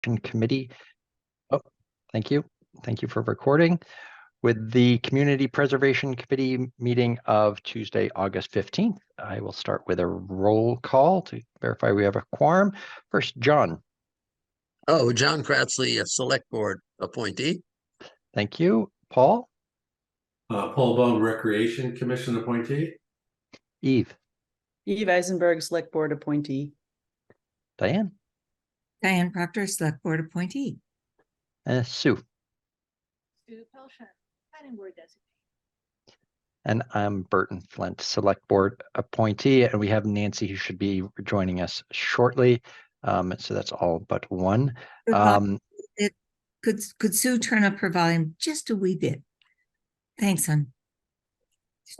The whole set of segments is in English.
Preservation Committee. Oh, thank you. Thank you for recording. With the Community Preservation Committee meeting of Tuesday, August 15th, I will start with a roll call to verify we have a quorum. First, John. Oh, John Kratzley, a Select Board appointee. Thank you. Paul. Paul Bone, Recreation Commission appointee. Eve. Eve Eisenberg, Select Board appointee. Diane. Diane Proctor, Select Board appointee. Sue. Sue Pelsham, Planning Board designee. And I'm Burton Flint, Select Board appointee, and we have Nancy who should be joining us shortly. So that's all but one. Could Sue turn up her volume just a wee bit? Thanks, hon.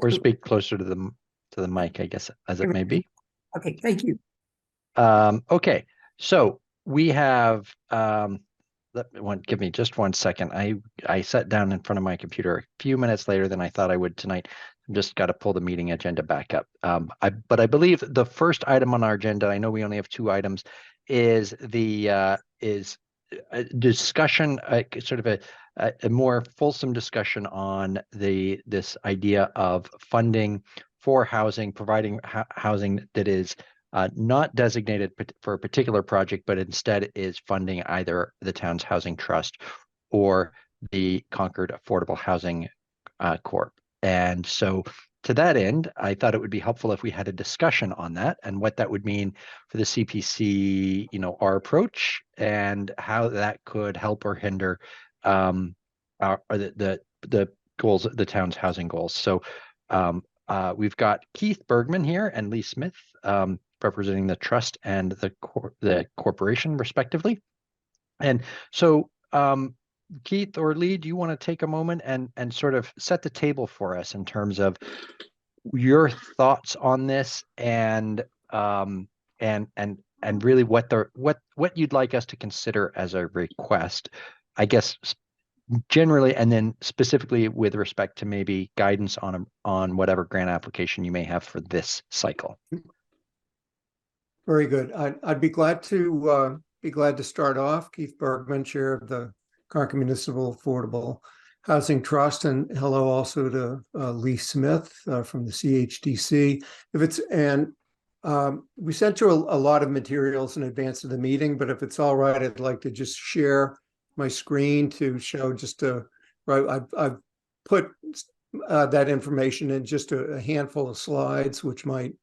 Or speak closer to the mic, I guess, as it may be. Okay, thank you. Okay, so we have give me just 1 second. I sat down in front of my computer a few minutes later than I thought I would tonight. I've just got to pull the meeting agenda back up. But I believe the first item on our agenda, I know we only have 2 items, is a discussion, sort of a more fulsome discussion on this idea of funding for housing, providing housing that is not designated for a particular project, but instead is funding either the town's housing trust or the Concord Affordable Housing Corp. And so to that end, I thought it would be helpful if we had a discussion on that and what that would mean for the CPC, our approach and how that could help or hinder the goals, the town's housing goals. So we've got Keith Bergman here and Lee Smith representing the trust and the corporation respectively. And so Keith or Lee, do you want to take a moment and sort of set the table for us in terms of your thoughts on this and really what you'd like us to consider as a request, I guess, generally, and then specifically with respect to maybe guidance on whatever grant application you may have for this cycle. Very good. I'd be glad to start off. Keith Bergman, chair of the Concord Municipal Affordable Housing Trust, and hello also to Lee Smith from the CHDC. We sent you a lot of materials in advance of the meeting, but if it's all right, I'd like to just share my screen to show I've put that information in just a handful of slides, which might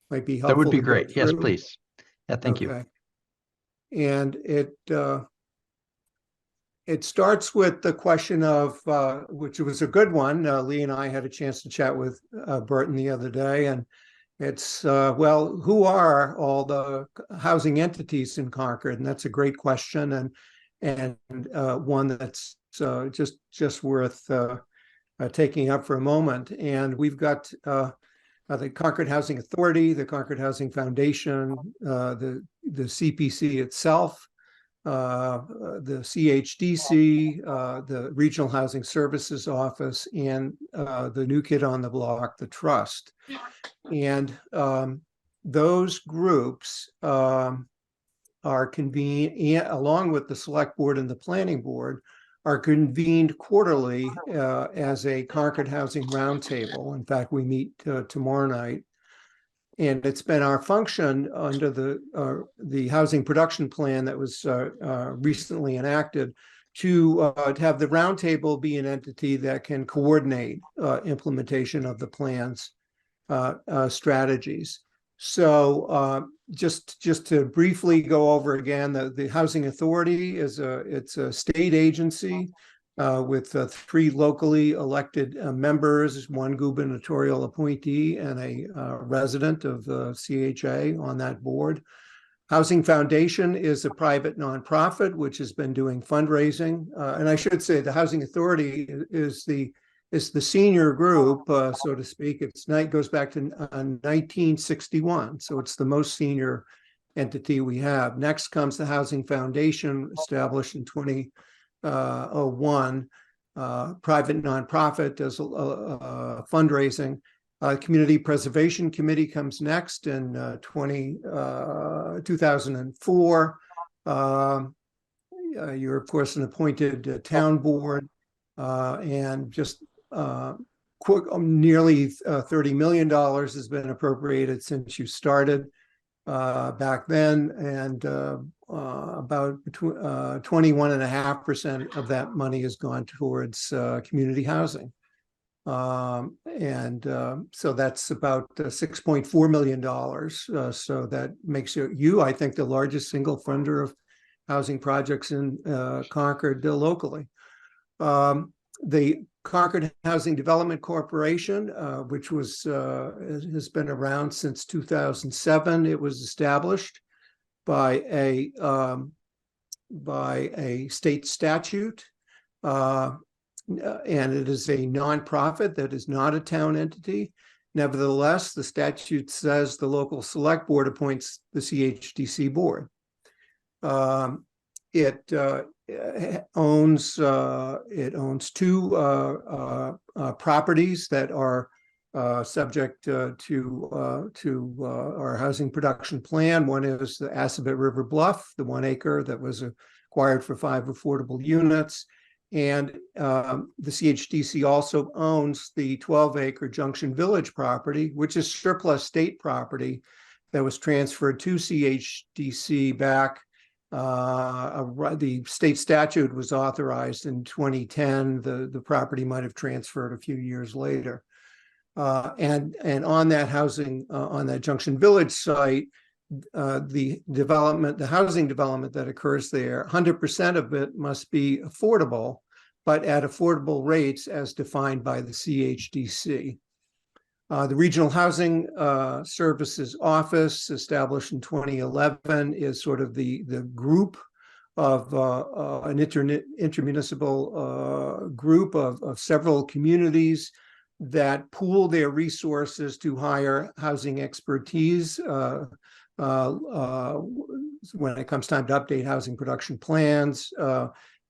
be helpful. That would be great. Yes, please. Yeah, thank you. And it starts with the question of, which was a good one. Lee and I had a chance to chat with Burton the other day, and it's, who are all the housing entities in Concord? And that's a great question, and one that's just worth taking up for a moment. And we've got the Concord Housing Authority, the Concord Housing Foundation, the CPC itself, the CHDC, the Regional Housing Services Office, and the new kid on the block, the Trust. And those groups are convened, along with the Select Board and the Planning Board, are convened quarterly as a Concord Housing Roundtable. In fact, we meet tomorrow night. And it's been our function under the housing production plan that was recently enacted to have the roundtable be an entity that can coordinate implementation of the plan's strategies. So just to briefly go over again, the Housing Authority it's a state agency with 3 locally elected members, 1 gubernatorial appointee, and a resident of the CHA on that board. Housing Foundation is a private nonprofit which has been doing fundraising, and I should say the Housing Authority is the senior group, so to speak. It goes back to 1961, so it's the most senior entity we have. Next comes the Housing Foundation, established in 2001, private nonprofit, does fundraising. Community Preservation Committee comes next in 2004. you're of course an appointed town board, and just nearly $30 million has been appropriated since you started back then, and about 21.5% of that money has gone towards community housing. So that's about $6.4 million. So that makes you, I think, the largest single funder of housing projects in Concord locally. The Concord Housing Development Corporation, which has been around since 2007. It was established by a state statute, and it is a nonprofit that is not a town entity. Nevertheless, the statute says the local select board appoints the CHDC board. It owns two properties that are subject to our housing production plan. One is the Assabet River Bluff, the 1 acre that was acquired for 5 affordable units. And the CHDC also owns the 12-acre Junction Village property, which is surplus state property that was transferred to CHDC back. The state statute was authorized in 2010. The property might have transferred a few years later. And on that on that Junction Village site, the housing development that occurs there, 100% of it must be affordable, but at affordable rates as defined by the CHDC. The Regional Housing Services Office, established in 2011, is sort of the group of an intermunicipal group of several communities that pool their resources to hire housing expertise when it comes time to update housing production plans,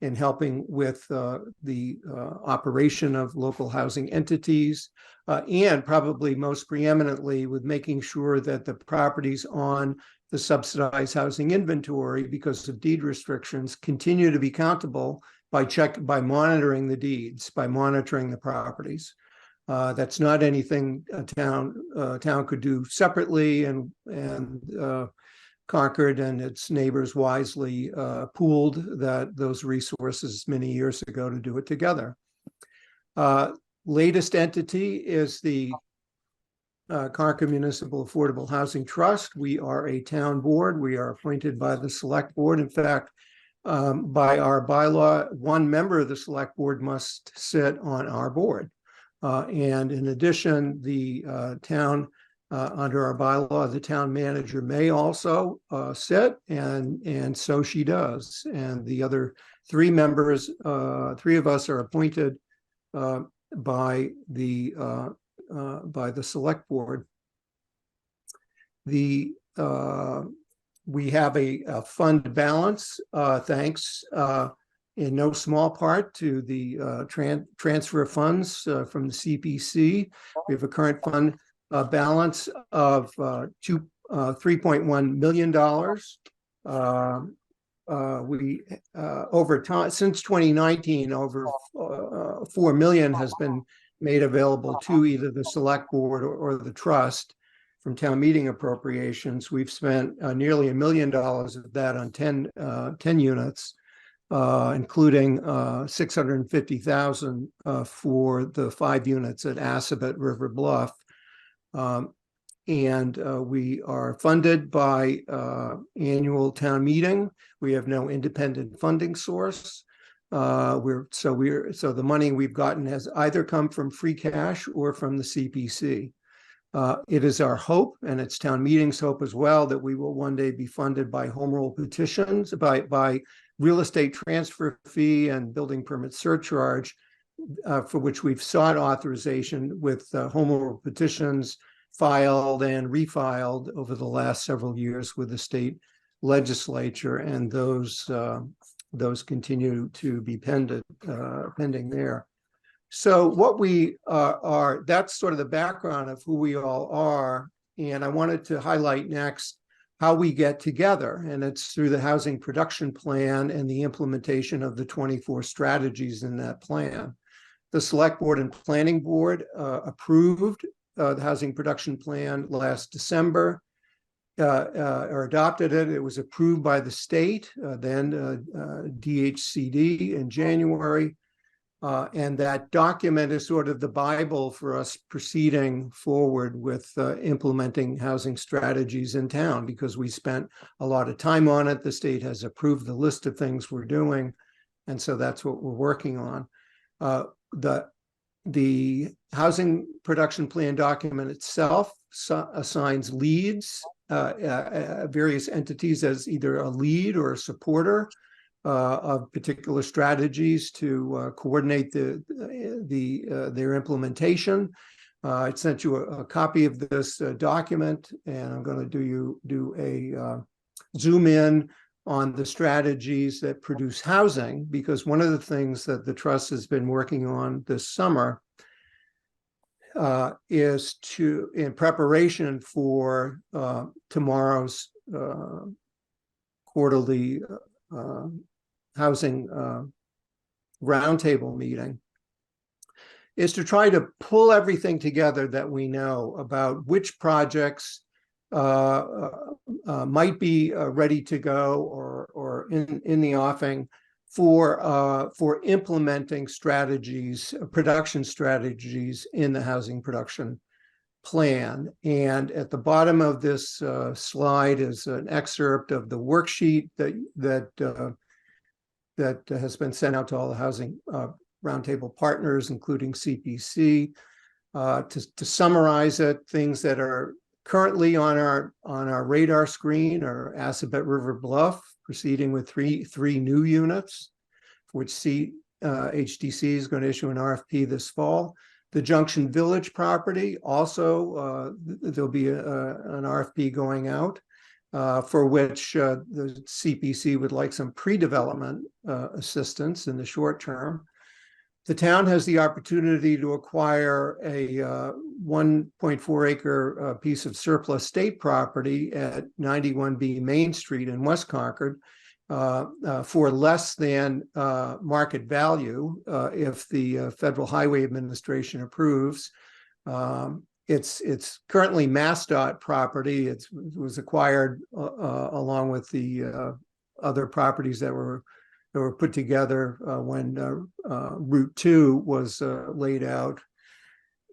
in helping with the operation of local housing entities, and probably most preeminently with making sure that the properties on the subsidized housing inventory, because of deed restrictions, continue to be countable by monitoring the deeds, by monitoring the properties. That's not anything a town could do separately, and Concord and its neighbors wisely pooled those resources many years ago to do it together. Latest entity is the Concord Municipal Affordable Housing Trust. We are a town board. We are appointed by the select board. In fact, by our bylaw, one member of the select board must sit on our board. And in addition, the town, under our bylaw, the town manager may also sit, and so she does. And the other 3 members, 3 of us are appointed by the select board. We have a fund balance, thanks in no small part to the transfer of funds from the CPC. We have a current fund balance of $3.1 million. We over time, since 2019, over $4 million has been made available to either the select board or the trust from town meeting appropriations. We've spent nearly $1 million of that on 10 units, including $650,000 for the 5 units at Assabet River Bluff. And we are funded by annual town meeting. We have no independent funding source. So the money we've gotten has either come from free cash or from the CPC. It is our hope, and it's town meeting's hope as well, that we will one day be funded by home rule petitions, by real estate transfer fee and building permit surcharge, for which we've sought authorization with home rule petitions filed and refiled over the last several years with the state legislature, and those continue to be pending there. So what we are, that's sort of the background of who we all are. And I wanted to highlight next how we get together, and it's through the housing production plan and the implementation of the 24 strategies in that plan. The Select Board and Planning Board approved the housing production plan last December, or adopted it. It was approved by the state, then DHCD in January. And that document is sort of the Bible for us proceeding forward with implementing housing strategies in town, because we spent a lot of time on it. The state has approved the list of things we're doing, and so that's what we're working on. The housing production plan document itself assigns leads, various entities as either a lead or a supporter of particular strategies to coordinate their implementation. I sent you a copy of this document, and I'm going to do a zoom in on the strategies that produce housing, because one of the things that the trust has been working on this summer is to, in preparation for tomorrow's quarterly housing roundtable meeting, is to try to pull everything together that we know about which projects might be ready to go or in the offing for implementing strategies, production strategies in the housing production plan. And at the bottom of this slide is an excerpt of the worksheet that has been sent out to all the housing roundtable partners, including CPC, to summarize it. Things that are currently on our radar screen are Assabet River Bluff, proceeding with three new units, for which HDC is going to issue an RFP this fall. The Junction Village property, also there'll be an RFP going out, for which the CPC would like some pre-development assistance in the short term. The town has the opportunity to acquire a 1.4 acre piece of surplus state property at 91B Main Street in West Concord for less than market value if the Federal Highway Administration approves. It's currently MassDOT property. It was acquired along with the other properties that were put together when Route 2 was laid out,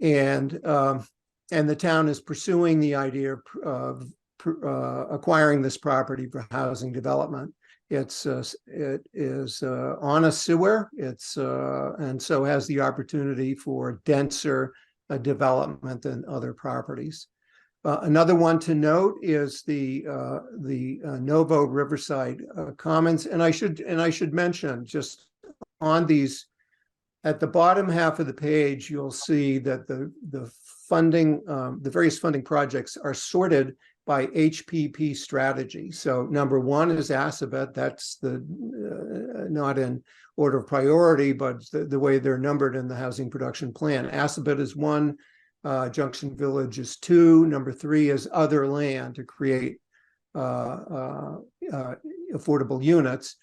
and the town is pursuing the idea of acquiring this property for housing development. It is on a sewer. And so has the opportunity for denser development than other properties. Another one to note is the Novo Riverside Commons, and I should mention, just on these, at the bottom half of the page, you'll see that the funding, the various funding projects are sorted by HPP strategy. So number one is Assabet. That's not in order of priority, but the way they're numbered in the housing production plan. Assabet is one. Junction Village is two. Number three is other land to create affordable units.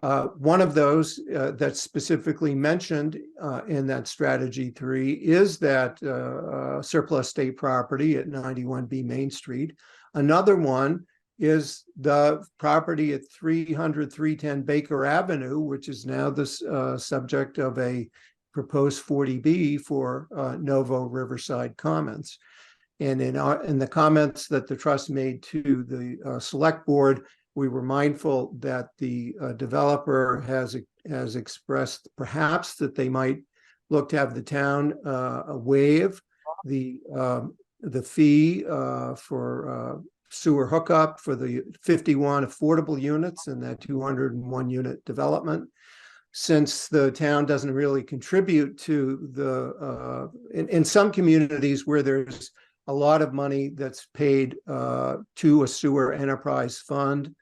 One of those that's specifically mentioned in that strategy 3 is that surplus state property at 91B Main Street. Another one is the property at 310 Baker Avenue, which is now the subject of a proposed 40B for Novo Riverside Commons. And in the comments that the trust made to the select board, we were mindful that the developer has expressed perhaps that they might look to have the town waive the fee for sewer hookup for the 51 affordable units in that 201 unit development. Since the town doesn't really contribute to the, in some communities where there's a lot of money that's paid to a sewer enterprise fund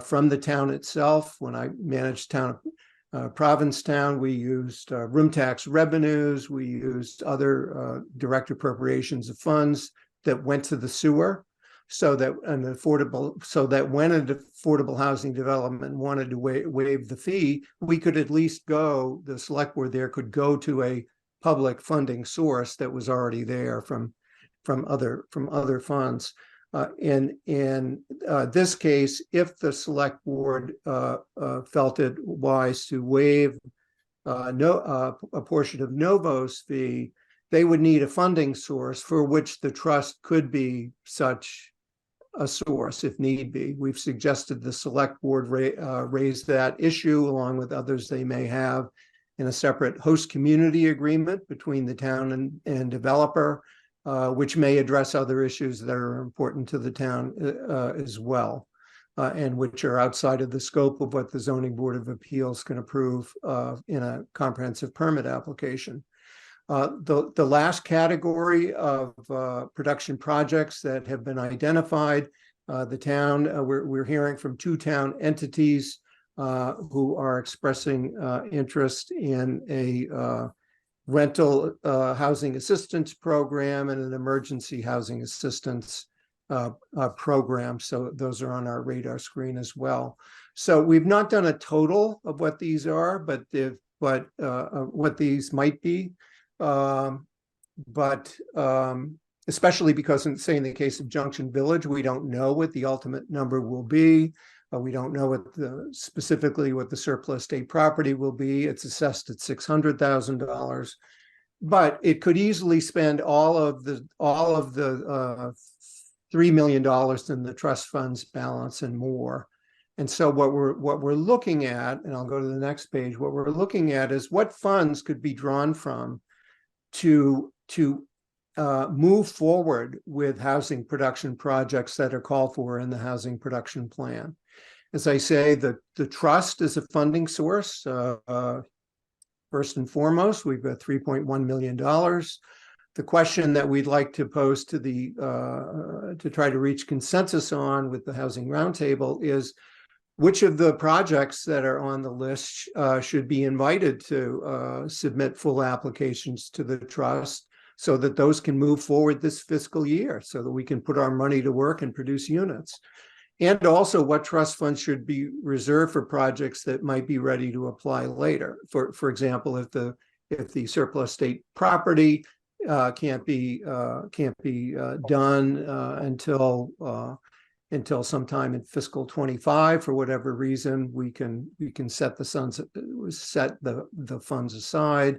from the town itself. When I managed Provincetown, we used room tax revenues, we used other direct appropriations of funds that went to the sewer. so that when an affordable housing development wanted to waive the fee, we could at least the select board there could go to a public funding source that was already there from other funds. In this case, if the select board felt it wise to waive a portion of Novo's fee, they would need a funding source for which the trust could be such a source if need be. We've suggested the select board raise that issue along with others they may have in a separate host community agreement between the town and developer, which may address other issues that are important to the town as well, and which are outside of the scope of what the Zoning Board of Appeals can approve in a comprehensive permit application. The last category of production projects that have been identified, the town, we're hearing from 2 town entities who are expressing interest in a rental housing assistance program and an emergency housing assistance program. So those are on our radar screen as well. So we've not done a total of what these are, but what these might be. Especially because in the case of Junction Village, we don't know what the ultimate number will be. We don't know specifically what the surplus state property will be. It's assessed at $600,000, but it could easily spend all of the $3 million in the trust funds balance and more. And so what we're looking at, and I'll go to the next page, what we're looking at is what funds could be drawn from to move forward with housing production projects that are called for in the housing production plan. As I say, the trust is a funding source. First and foremost, we've got $3.1 million. The question that we'd like to pose to to try to reach consensus on with the Housing Roundtable is which of the projects that are on the list should be invited to submit full applications to the trust so that those can move forward this fiscal year so that we can put our money to work and produce units. And also what trust funds should be reserved for projects that might be ready to apply later. For example, if the surplus state property can't be done until sometime in fiscal 25 for whatever reason, we can set the funds aside.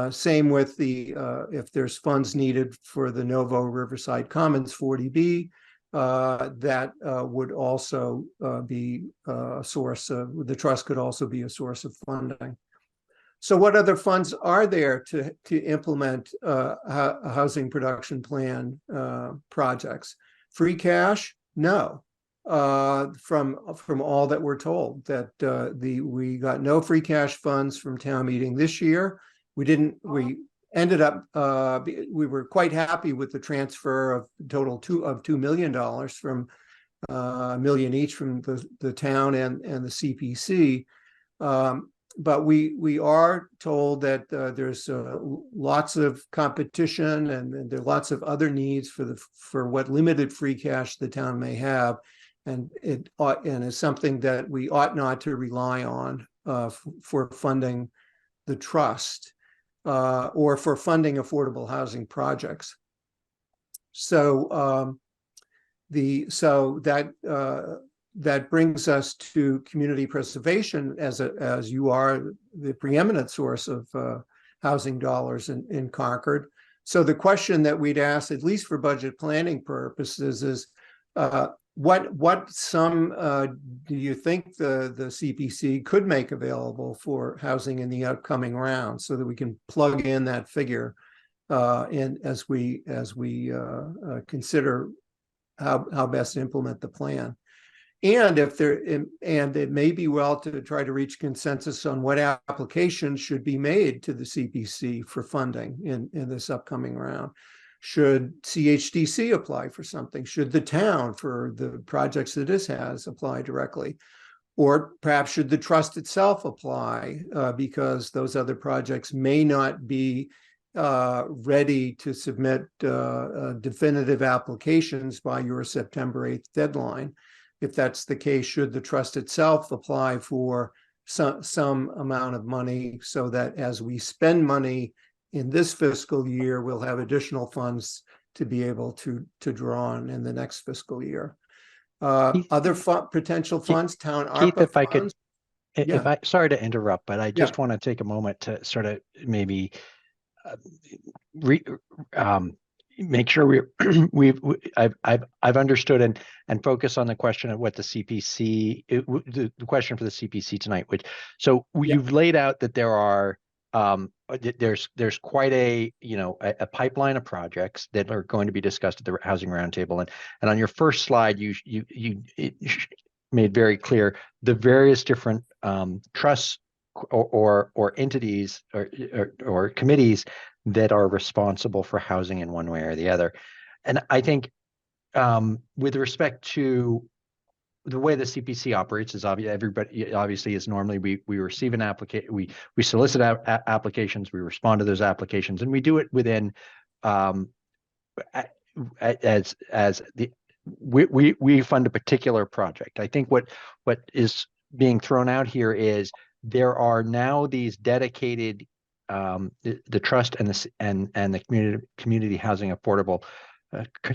Same with if there's funds needed for the Novo Riverside Commons 40B, that would also be a source of, the trust could also be a source of funding. So what other funds are there to implement a housing production plan projects? Free cash? No. From all that we're told, that we got no free cash funds from town meeting this year. We ended up, we were quite happy with the transfer of total $2 million from $1 million each from the town and the CPC. But we are told that there's lots of competition and there are lots of other needs for what limited free cash the town may have, and it is something that we ought not to rely on for funding the trust or for funding affordable housing projects. So that brings us to community preservation as you are the preeminent source of housing dollars in Concord. So the question that we'd ask, at least for budget planning purposes, is what sum do you think the CPC could make available for housing in the upcoming round, so that we can plug in that figure in as we consider how best to implement the plan. And it may be well to try to reach consensus on what applications should be made to the CPC for funding in this upcoming round. Should CHDC apply for something? Should the town, for the projects that it has, apply directly? Or perhaps should the trust itself apply because those other projects may not be ready to submit definitive applications by your September 8th deadline. If that's the case, should the trust itself apply for some amount of money so that as we spend money in this fiscal year, we'll have additional funds to be able to draw on in the next fiscal year. Keith- Other potential funds, town Keith, ARPA if I could, funds. if Yeah. I, sorry to interrupt, but I Yeah. just want to take a moment to sort of maybe make sure I've understood and focus on the question of what the CPC, the question for the CPC tonight, which, so you've laid out that there are, there's quite a, a pipeline of projects that are going to be discussed at the Housing Roundtable. And on your first slide, you made very clear the various different trusts or entities or committees that are responsible for housing in one way or the other. And I think with respect to the way the CPC operates is obvious. Everybody obviously is normally we receive an application, we solicit applications, we respond to those applications, and we do it within we fund a particular project. I think what is being thrown out here is there are now these dedicated the trust and the community housing affordable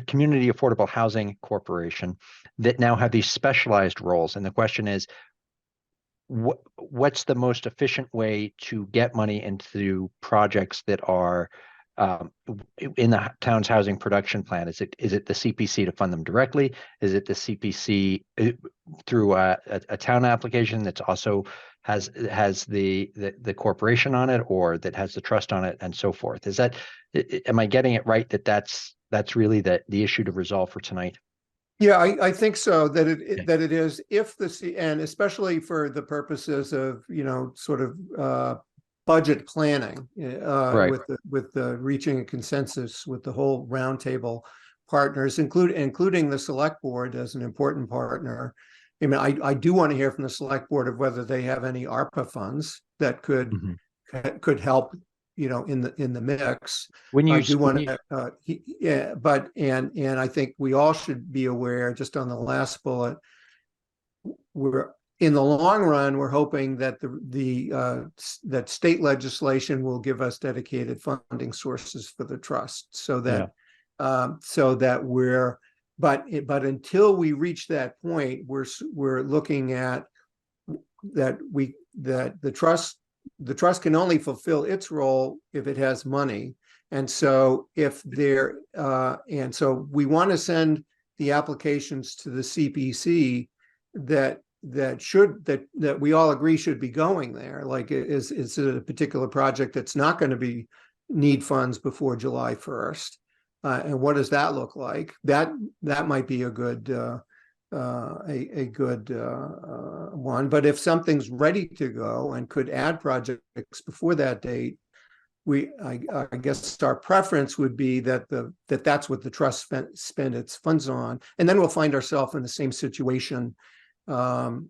community affordable housing corporation that now have these specialized roles, and the question is what's the most efficient way to get money into projects that are in the town's housing production plan? Is it the CPC to fund them directly? Is it the CPC through a town application that's also has the corporation on it, or that has the trust on it, and so forth? Is that, am I getting it right that that's really the issue to resolve for tonight? Yeah, I think so, that it is, if and especially for the purposes of, sort of budget planning, Right. with the reaching a consensus with the whole roundtable partners, including the select board as an important partner. I mean, I do want to hear from the select board of whether they have any ARPA funds that could help, in the mix. When you I do want to, yeah, but and I think we all should be aware, just on the last bullet, we're in the long run, we're hoping that that state legislation will give us dedicated funding sources for the trust, so that but until we reach that point, we're looking at that the trust can only fulfill its role if it has money. And so so we want to send the applications to the CPC that we all agree should be going there. Like, is it a particular project that's not going to need funds before July 1st? And what does that look like? That might be a good one. But if something's ready to go and could add projects before that date, I guess our preference would be that's what the trust spend its funds on, and then we'll find ourselves in the same situation, sometime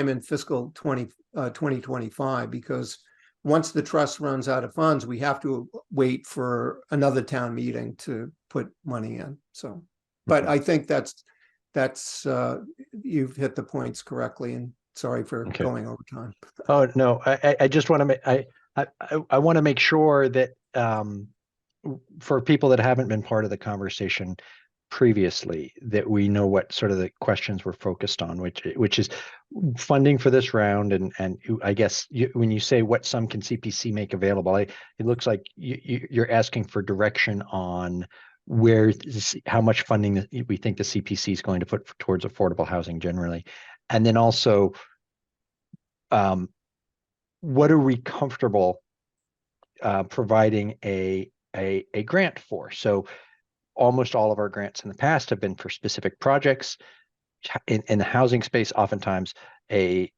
in fiscal 2025, because once the trust runs out of funds, we have to wait for another town meeting to put money in. So, but I think that's you've hit the points correctly, and sorry for going over time. Oh, no, I just want to make, I want to make sure that for people that haven't been part of the conversation previously, that we know what sort of the questions we're focused on, which is funding for this round. And I guess when you say what sum can CPC make available, it looks like you're asking for direction on how much funding we think the CPC is going to put towards affordable housing generally. And then also, what are we comfortable providing a grant for? So almost all of our grants in the past have been for specific projects in the housing space, oftentimes that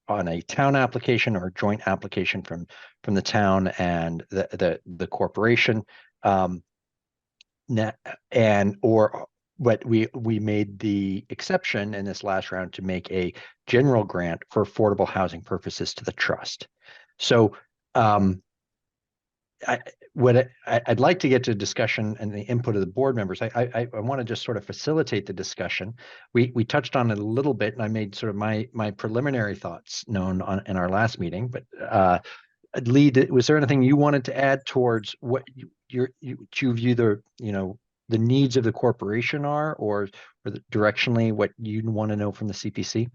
on a town application or joint application from the town and the corporation, but we made the exception in this last round to make a general grant for affordable housing purposes to the trust. So I'd like to get to discussion and the input of the board members. I want to just sort of facilitate the discussion. We touched on it a little bit, and I made sort of my preliminary thoughts known in our last meeting. But Lee, was there anything you wanted to add towards what you view the needs of the corporation are, or directionally what you'd want to know from the CPC?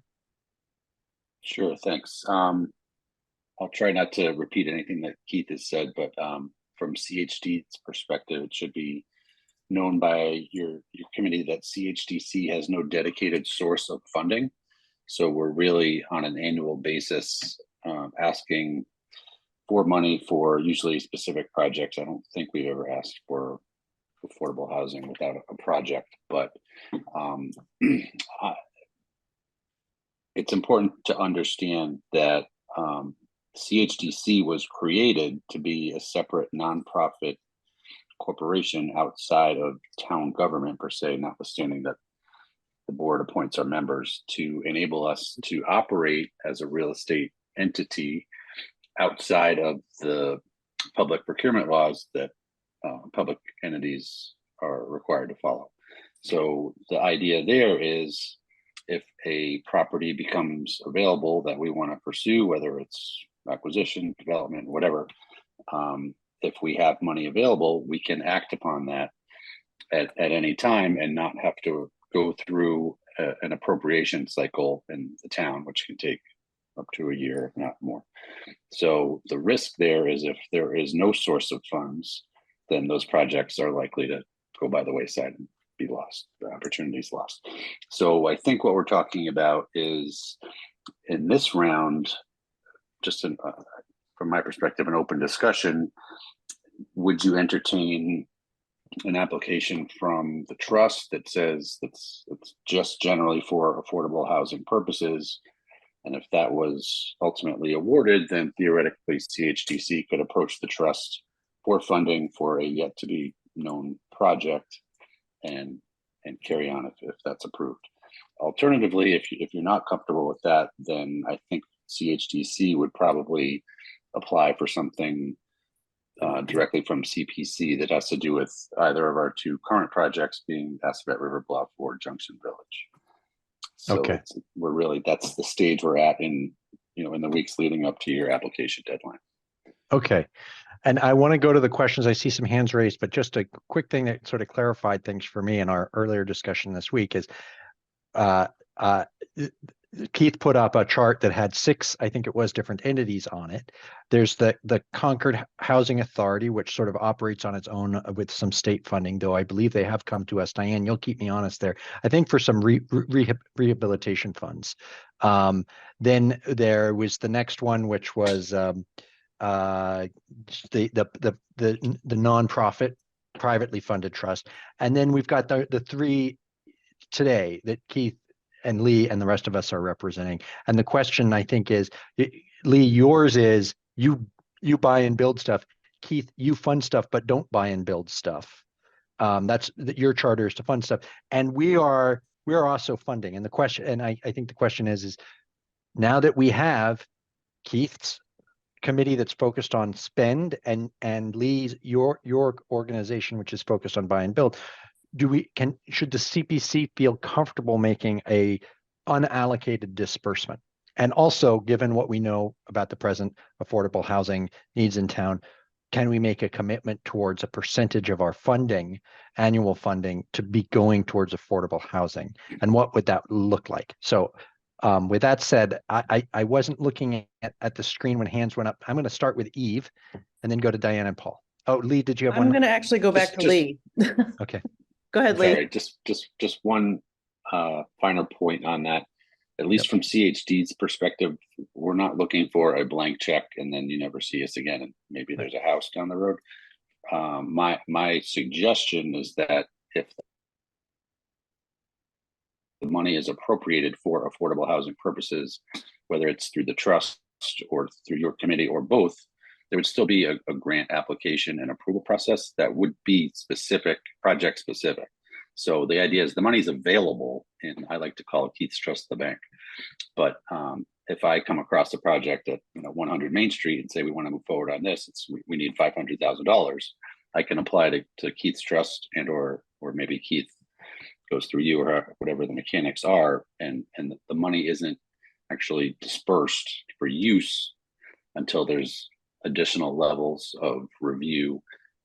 Sure, thanks. I'll try not to repeat anything that Keith has said, but from CHD's perspective, it should be known by your committee that CHDC has no dedicated source of funding. So we're really on an annual basis asking for money for usually specific projects. I don't think we've ever asked for affordable housing without a project, but it's important to understand that CHDC was created to be a separate nonprofit corporation outside of town government per se, notwithstanding that the board appoints our members, to enable us to operate as a real estate entity outside of the public procurement laws that public entities are required to follow. So the idea there is, if a property becomes available that we want to pursue, whether it's acquisition, development, whatever, if we have money available, we can act upon that at any time and not have to go through an appropriation cycle in the town, which can take up to a year, if not more. So the risk there is, if there is no source of funds, then those projects are likely to go by the wayside and be lost, the opportunities lost. So I think what we're talking about is, in this round, just from my perspective, an open discussion. Would you entertain an application from the trust that says it's just generally for affordable housing purposes? And if that was ultimately awarded, then theoretically CHDC could approach the trust for funding for a yet to be known project and carry on if that's approved. Alternatively, if you're not comfortable with that, then I think CHDC would probably apply for something directly from CPC that has to do with either of our two current projects, being Assabet River Bluff or Junction Village. So Okay. That's the stage we're at in the weeks leading up to your application deadline. Okay. And I want to go to the questions. I see some hands raised, but just a quick thing that sort of clarified things for me in our earlier discussion this week is Keith put up a chart that had 6, I think it was, different entities on it. There's the Concord Housing Authority, which sort of operates on its own with some state funding, though I believe they have come to us. Diane, you'll keep me honest there. I think for some rehabilitation funds. Then there was the next one, which was the nonprofit privately funded trust. And then we've got the 3 today that Keith and Lee and the rest of us are representing. And the question, I think, is, Lee, yours is you buy and build stuff. Keith, you fund stuff, but don't buy and build stuff. That's your charter is to fund stuff. And we are also funding. And the question, and I think the question is now that we have Keith's committee that's focused on spend and Lee's, your organization, which is focused on buy and build, should the CPC feel comfortable making a unallocated disbursement? And also, given what we know about the present affordable housing needs in town, can we make a commitment towards a percentage of our funding, annual funding, to be going towards affordable housing? And what would that look like? So with that said, I wasn't looking at the screen when hands went up. I'm going to start with Eve and then go to Diane and Paul. Oh, Lee, did you have one? I'm going to actually go back to Lee. Okay. Go ahead, Lee. Sorry, just one finer point on that. At least from CHD's perspective, we're not looking for a blank check and then you never see us again and maybe there's a house down the road. My suggestion is that if the money is appropriated for affordable housing purposes, whether it's through the trust or through your committee or both, there would still be a grant application and approval process that would be specific, project specific. So the idea is the money's available, and I like to call it Keith's Trust the Bank. But if I come across a project at 100 Main Street and say we want to move forward on this, we need $500,000. I can apply to Keith's trust or maybe Keith goes through you or whatever the mechanics are, and the money isn't actually dispersed for use until there's additional levels of review,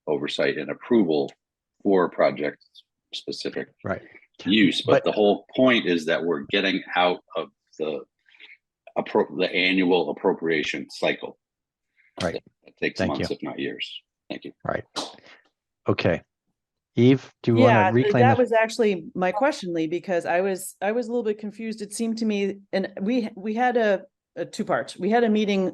oversight, and approval for project specific use. But the whole point is that we're getting out of the annual appropriation cycle. Right. It takes months, if not years. Thank you. Right. Okay. Eve, do you want to reclaim that this? was actually my question, Lee, because I was a little bit confused. It seemed to me, and we had a two parts. We had a meeting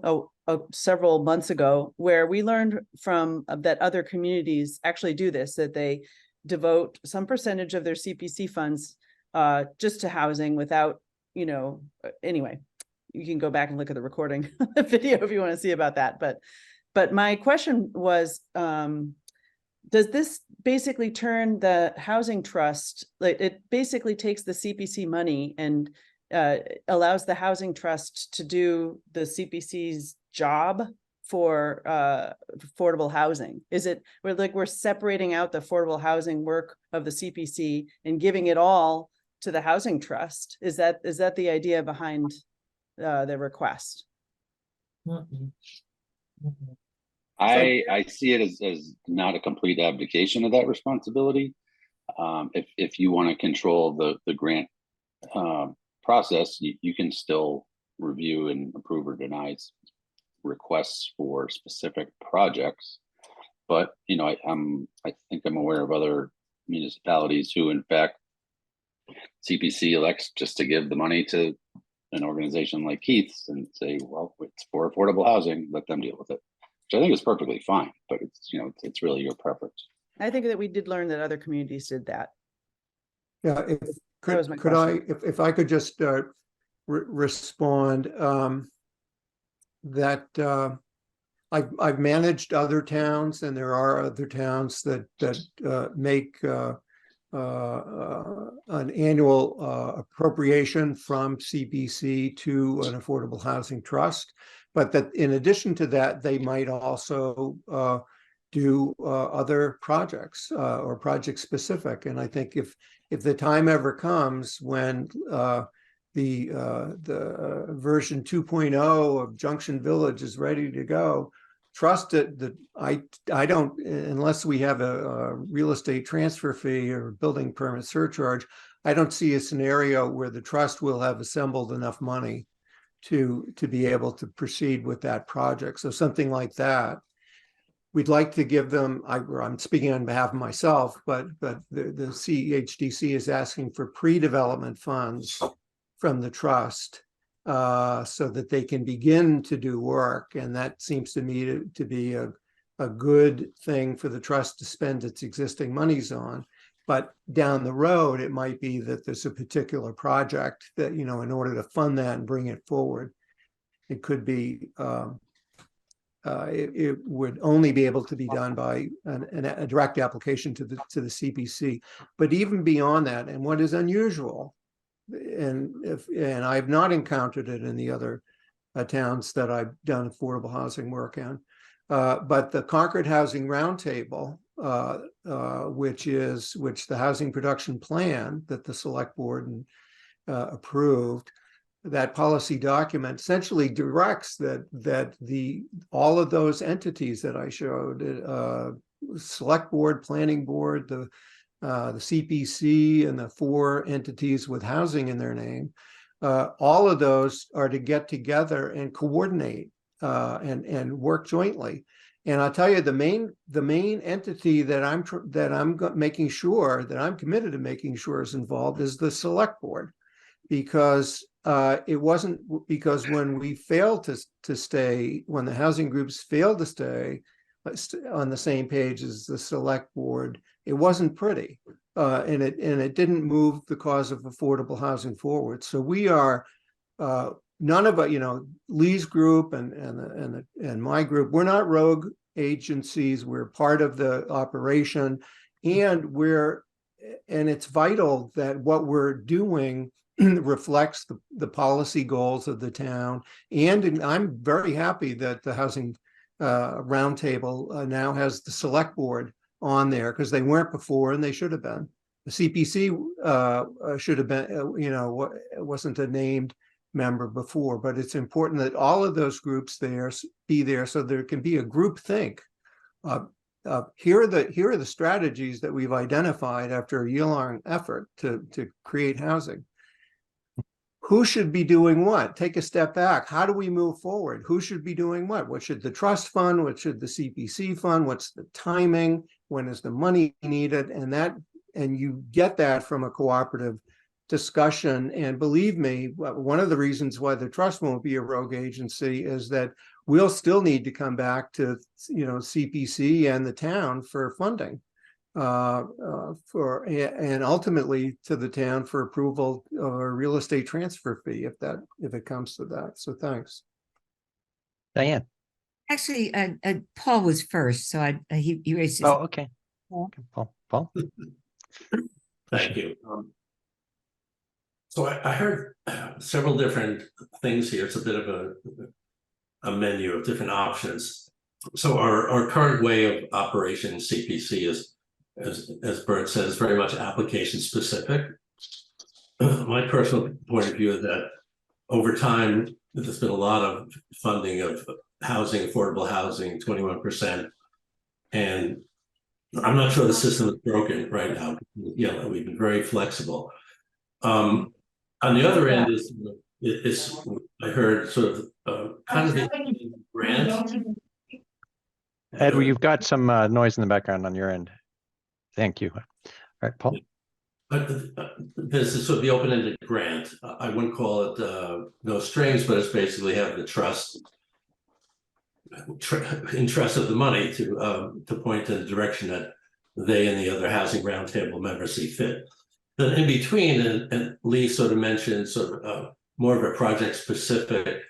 several months ago where we learned from that other communities actually do this, that they devote some percentage of their CPC funds just to housing without, anyway, you can go back and look at the recording video if you want to see about that. But my question was, does this basically turn the housing trust, like it basically takes the CPC money and allows the housing trust to do the CPC's job for affordable housing? Is it we're separating out the affordable housing work of the CPC and giving it all to the housing trust? Is that the idea behind the request? I see it as not a complete abdication of that responsibility. If you want to control the grant process, you can still review and approve or deny requests for specific projects. But I think I'm aware of other municipalities who, in fact, CPC elects just to give the money to an organization like Keith's and say, well, it's for affordable housing, let them deal with it. Which I think is perfectly fine, but it's really your preference. I think that we did learn that other communities did that. Yeah, if I could just respond, that I've managed other towns, and there are other towns that make an annual appropriation from CPC to an affordable housing trust. But that in addition to that, they might also do other projects or project specific. And I think if the time ever comes when the version 2.0 of Junction Village is ready to go, trust it that I don't, unless we have a real estate transfer fee or building permit surcharge, I don't see a scenario where the trust will have assembled enough money to be able to proceed with that project. So something like that, we'd like to give them, I'm speaking on behalf of myself, but the CHDC is asking for pre-development funds from the trust so that they can begin to do work. And that seems to me to be a good thing for the trust to spend its existing monies on. But down the road, it might be that there's a particular project that, in order to fund that and bring it forward, it could be, it would only be able to be done by a direct application to the CPC. But even beyond that, and what is unusual, and I've not encountered it in the other towns that I've done affordable housing work in, but the Concord Housing Roundtable, which the housing production plan that the select board approved, that policy document essentially directs that all of those entities that I showed, select board, planning board, the CPC, and the 4 entities with housing in their name, all of those are to get together and coordinate and work jointly. And I'll tell you, the main entity that I'm making sure that I'm committed to making sure is involved is the select board, because it wasn't because when we failed to stay, when the housing groups failed to stay on the same page as the select board, it wasn't pretty, and it didn't move the cause of affordable housing forward. So we are. None of it, Lee's group and my group, we're not rogue agencies. We're part of the operation, and it's vital that what we're doing reflects the policy goals of the town. And I'm very happy that the Housing Roundtable now has the select board on there, because they weren't before and they should have been. The CPC should have been, wasn't a named member before, but it's important that all of those groups be there so there can be a group think. Here are the strategies that we've identified after a year-long effort to create housing. Who should be doing what? Take a step back. How do we move forward? Who should be doing what? What should the trust fund? What should the CPC fund? What's the timing? When is the money needed? And you get that from a cooperative discussion. And believe me, one of the reasons why the trust won't be a rogue agency is that we'll still need to come back to, CPC and the town for funding, and ultimately to the town for approval of a real estate transfer fee if it comes to that. So thanks. Diane. Actually, Paul was first, so he raised his. Oh, okay. Okay, Paul. Thank you. So I heard several different things here. It's a bit of a menu of different options. So our current way of operation in CPC is, as Bert says, very much application specific. My personal point of view is that over time, there's been a lot of funding of housing, affordable housing, 21%. And I'm not sure the system is broken right now. We've been very flexible. On the other end is I heard sort of kind of the grant. Ed, you've got some noise in the background on your end. Thank you. All right, Paul. This is sort of the open-ended grant. I wouldn't call it no strings, but it's basically have the trust of the money to point in the direction that they and the other Housing Roundtable members see fit. Then in between, and Lee sort of mentioned sort of more of a project-specific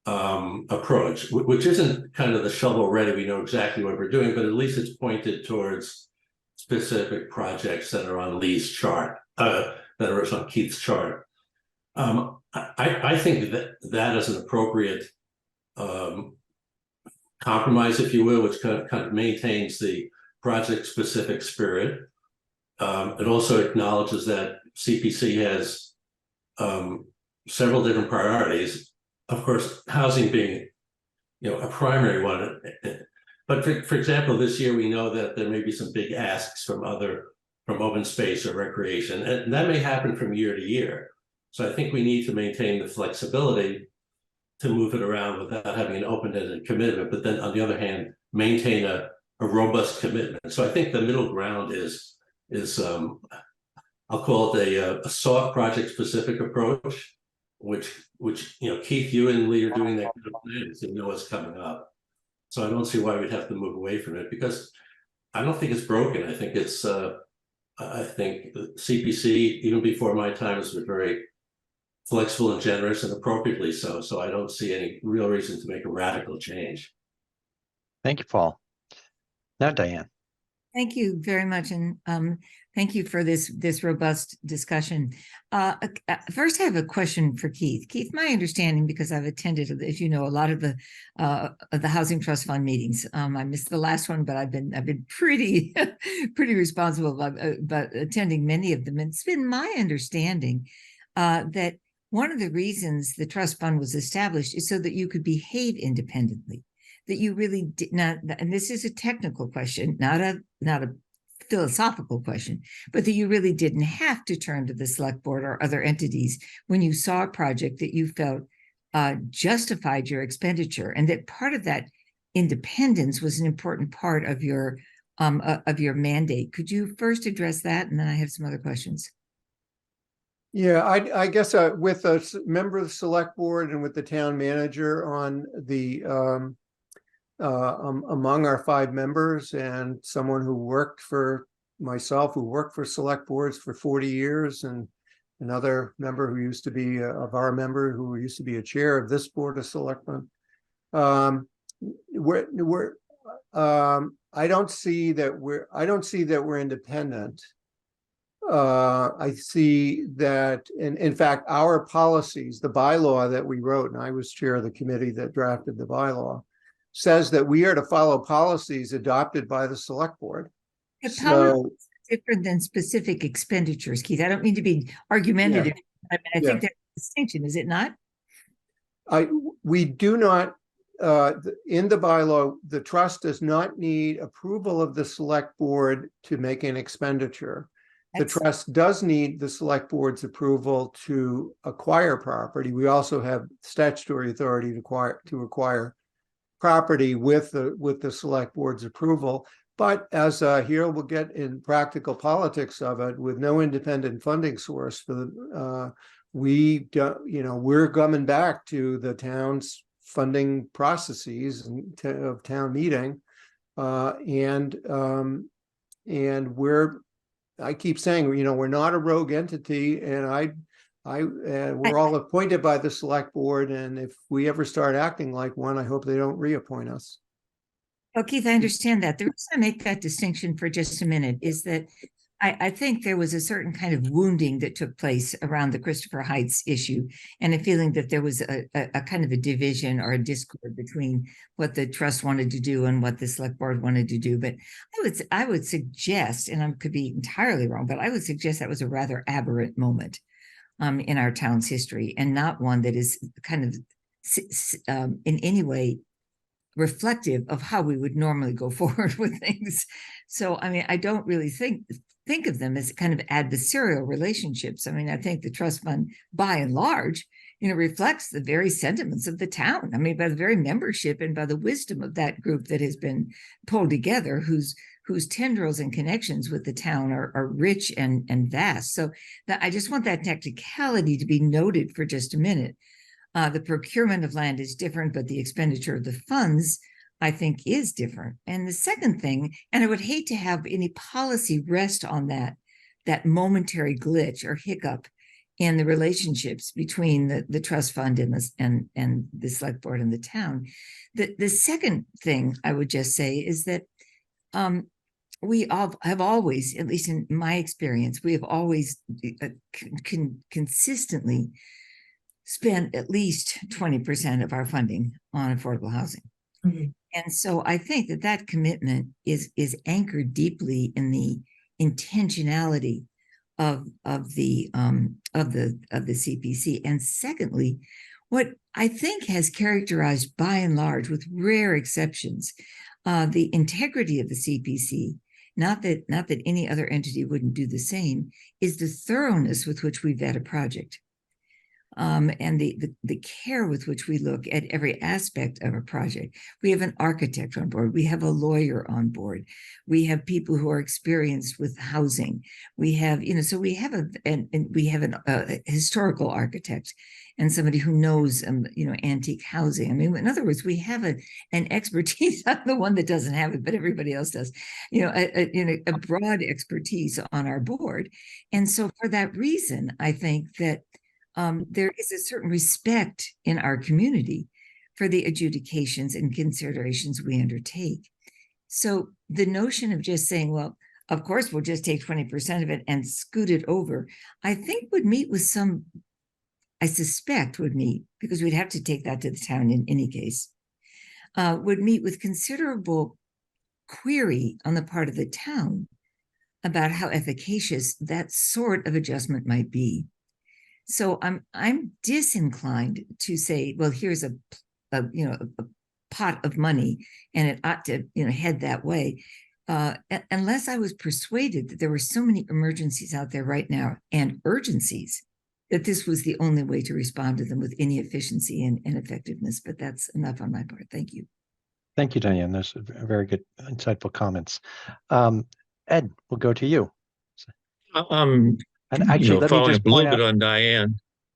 approach, which isn't kind of the shovel ready. We know exactly what we're doing, but at least it's pointed towards specific projects that are on Lee's chart, that are on Keith's chart. I think that is an appropriate compromise, if you will, which kind of maintains the project-specific spirit. It also acknowledges that CPC has several different priorities. Of course, housing being, a primary one. But for example, this year we know that there may be some big asks from open space or recreation, and that may happen from year to year. So I think we need to maintain the flexibility to move it around without having an open-ended commitment, but then on the other hand, maintain a robust commitment. So I think the middle ground is I'll call it a soft project-specific approach, which Keith, you and Lee are doing that kind of plan, so you know what's coming up. So I don't see why we'd have to move away from it, because I don't think it's broken. I think it's I think CPC, even before my time, has been very flexible and generous, and appropriately so. So I don't see any real reason to make a radical change. Thank you, Paul. Now, Diane. Thank you very much, and thank you for this robust discussion. First, I have a question for Keith. Keith, my understanding, because I've attended, as you know, a lot of the Housing Trust Fund meetings. I missed the last one, but I've been pretty responsible about attending many of them. And it's been my understanding that one of the reasons the trust fund was established is so that you could behave independently. That you really did not, and this is a technical question, not a philosophical question, but that you really didn't have to turn to the select board or other entities when you saw a project that you felt justified your expenditure, and that part of that independence was an important part of your mandate. Could you first address that, and then I have some other questions. Yeah, I guess with a member of the select board and with the town manager on the among our 5 members, and someone who worked for myself, who worked for select boards for 40 years, and another member who used to be of our member who used to be a chair of this board of selectmen. I don't see that we're independent. I see that, in fact, our policies, the bylaw that we wrote, and I was chair of the committee that drafted the bylaw, says that we are to follow policies adopted by the select board. The So, policy is different than specific expenditures, Keith. I don't mean to be argumentative. I think there's a distinction, is it not? we do not, in the bylaw, the trust does not need approval of the select board to make an expenditure. The trust does need the select board's approval to acquire property. We also have statutory authority to acquire property with the select board's approval. But as here we'll get in practical politics of it, with no independent funding source for the, we don't, we're coming back to the town's funding processes of town meeting, and I keep saying, we're not a rogue entity, and we're all appointed by the select board, and if we ever start acting like one, I hope they don't reappoint us. Well, Keith, I understand that. The reason I make that distinction for just a minute is that I think there was a certain kind of wounding that took place around the Christopher Heights issue, and a feeling that there was a kind of a division or a discord between what the trust wanted to do and what the select board wanted to do. But I would suggest, and I could be entirely wrong, but I would suggest that was a rather aberrant moment in our town's history, and not one that is kind of in any way reflective of how we would normally go forward with things. So, I mean, I don't really think of them as kind of adversarial relationships. I mean, I think the trust fund, by and large, reflects the very sentiments of the town. I mean, by the very membership and by the wisdom of that group that has been pulled together, whose tendrils and connections with the town are rich and vast. So I just want that technicality to be noted for just a minute. The procurement of land is different, but the expenditure of the funds, I think, is different. And the second thing, and I would hate to have any policy rest on that momentary glitch or hiccup in the relationships between the trust fund and the select board and the town. The second thing I would just say is that we have always, at least in my experience, we have always consistently spend at least 20% of our funding on affordable housing. Mm-hmm. And so I think that commitment is anchored deeply in the intentionality of the CPC. And secondly, what I think has characterized, by and large, with rare exceptions, the integrity of the CPC, not that any other entity wouldn't do the same, is the thoroughness with which we vet a project. And the care with which we look at every aspect of a project. We have an architect on board. We have a lawyer on board. We have people who are experienced with housing. We have, so we have a historical architect and somebody who knows, antique housing. I mean, in other words, we have an expertise. I'm the one that doesn't have it, but everybody else does. A broad expertise on our board, and so for that reason, I think that. There is a certain respect in our community for the adjudications and considerations we undertake. So the notion of just saying, well, of course, we'll just take 20% of it and scoot it over, I think would meet with some, I suspect would meet, because we'd have to take that to the town in any case, would meet with considerable query on the part of the town about how efficacious that sort of adjustment might be. So I'm disinclined to say, well, here's a pot of money and it ought to head that way, unless I was persuaded that there were so many emergencies out there right now and urgencies that this was the only way to respond to them with any efficiency and effectiveness. But that's enough on my part. Thank you. Thank you, Diane. Those are very good, insightful comments. Ed, we'll go to you. And actually, let me just a little bit on Diane.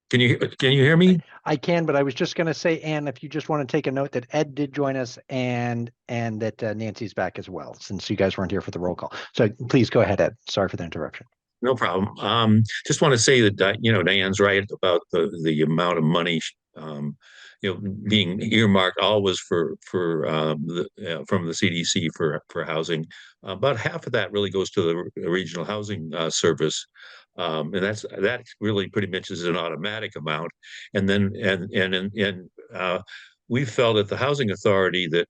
Can you hear me? I can, but I was just going to say, Anne, if you just want to take a note that Ed did join us and that Nancy's back as well, since you guys weren't here for the roll call. So please go ahead, Ed. Sorry for the interruption. No problem. Just want to say that Diane's right about the amount of money being earmarked always from the CDC for housing. About half of that really goes to the regional housing service. And that really pretty much is an automatic amount. And then we felt at the housing authority that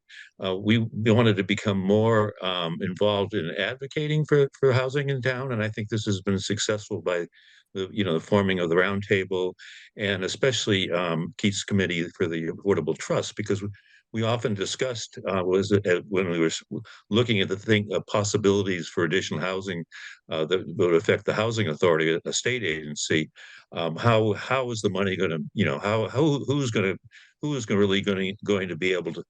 we wanted to become more involved in advocating for housing in town, and I think this has been successful by the forming of the roundtable, and especially Keith's committee for the Affordable Trust, because we often discussed when we were looking at the possibilities for additional housing that would affect the housing authority, a state agency. How is the money going to, who's really going to be able to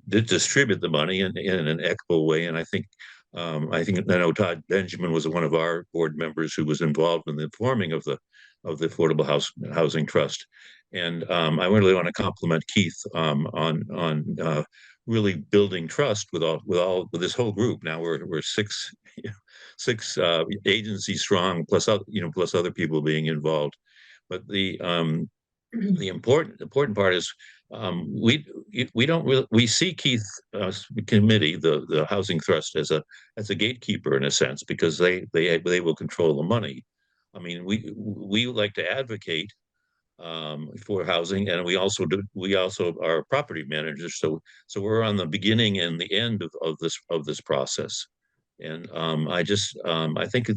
distribute the money in an equitable way? And I know Todd Benjamin was one of our board members who was involved in the forming of the Affordable Housing Trust. And I really want to compliment Keith on really building trust with this whole group. Now we're six agencies strong, plus other people being involved. But the important part is we see Keith committee, the housing trust, as a gatekeeper in a sense, because they will control the money. I mean, we like to advocate for housing, and we also are property managers, so we're on the beginning and the end of this process. And I think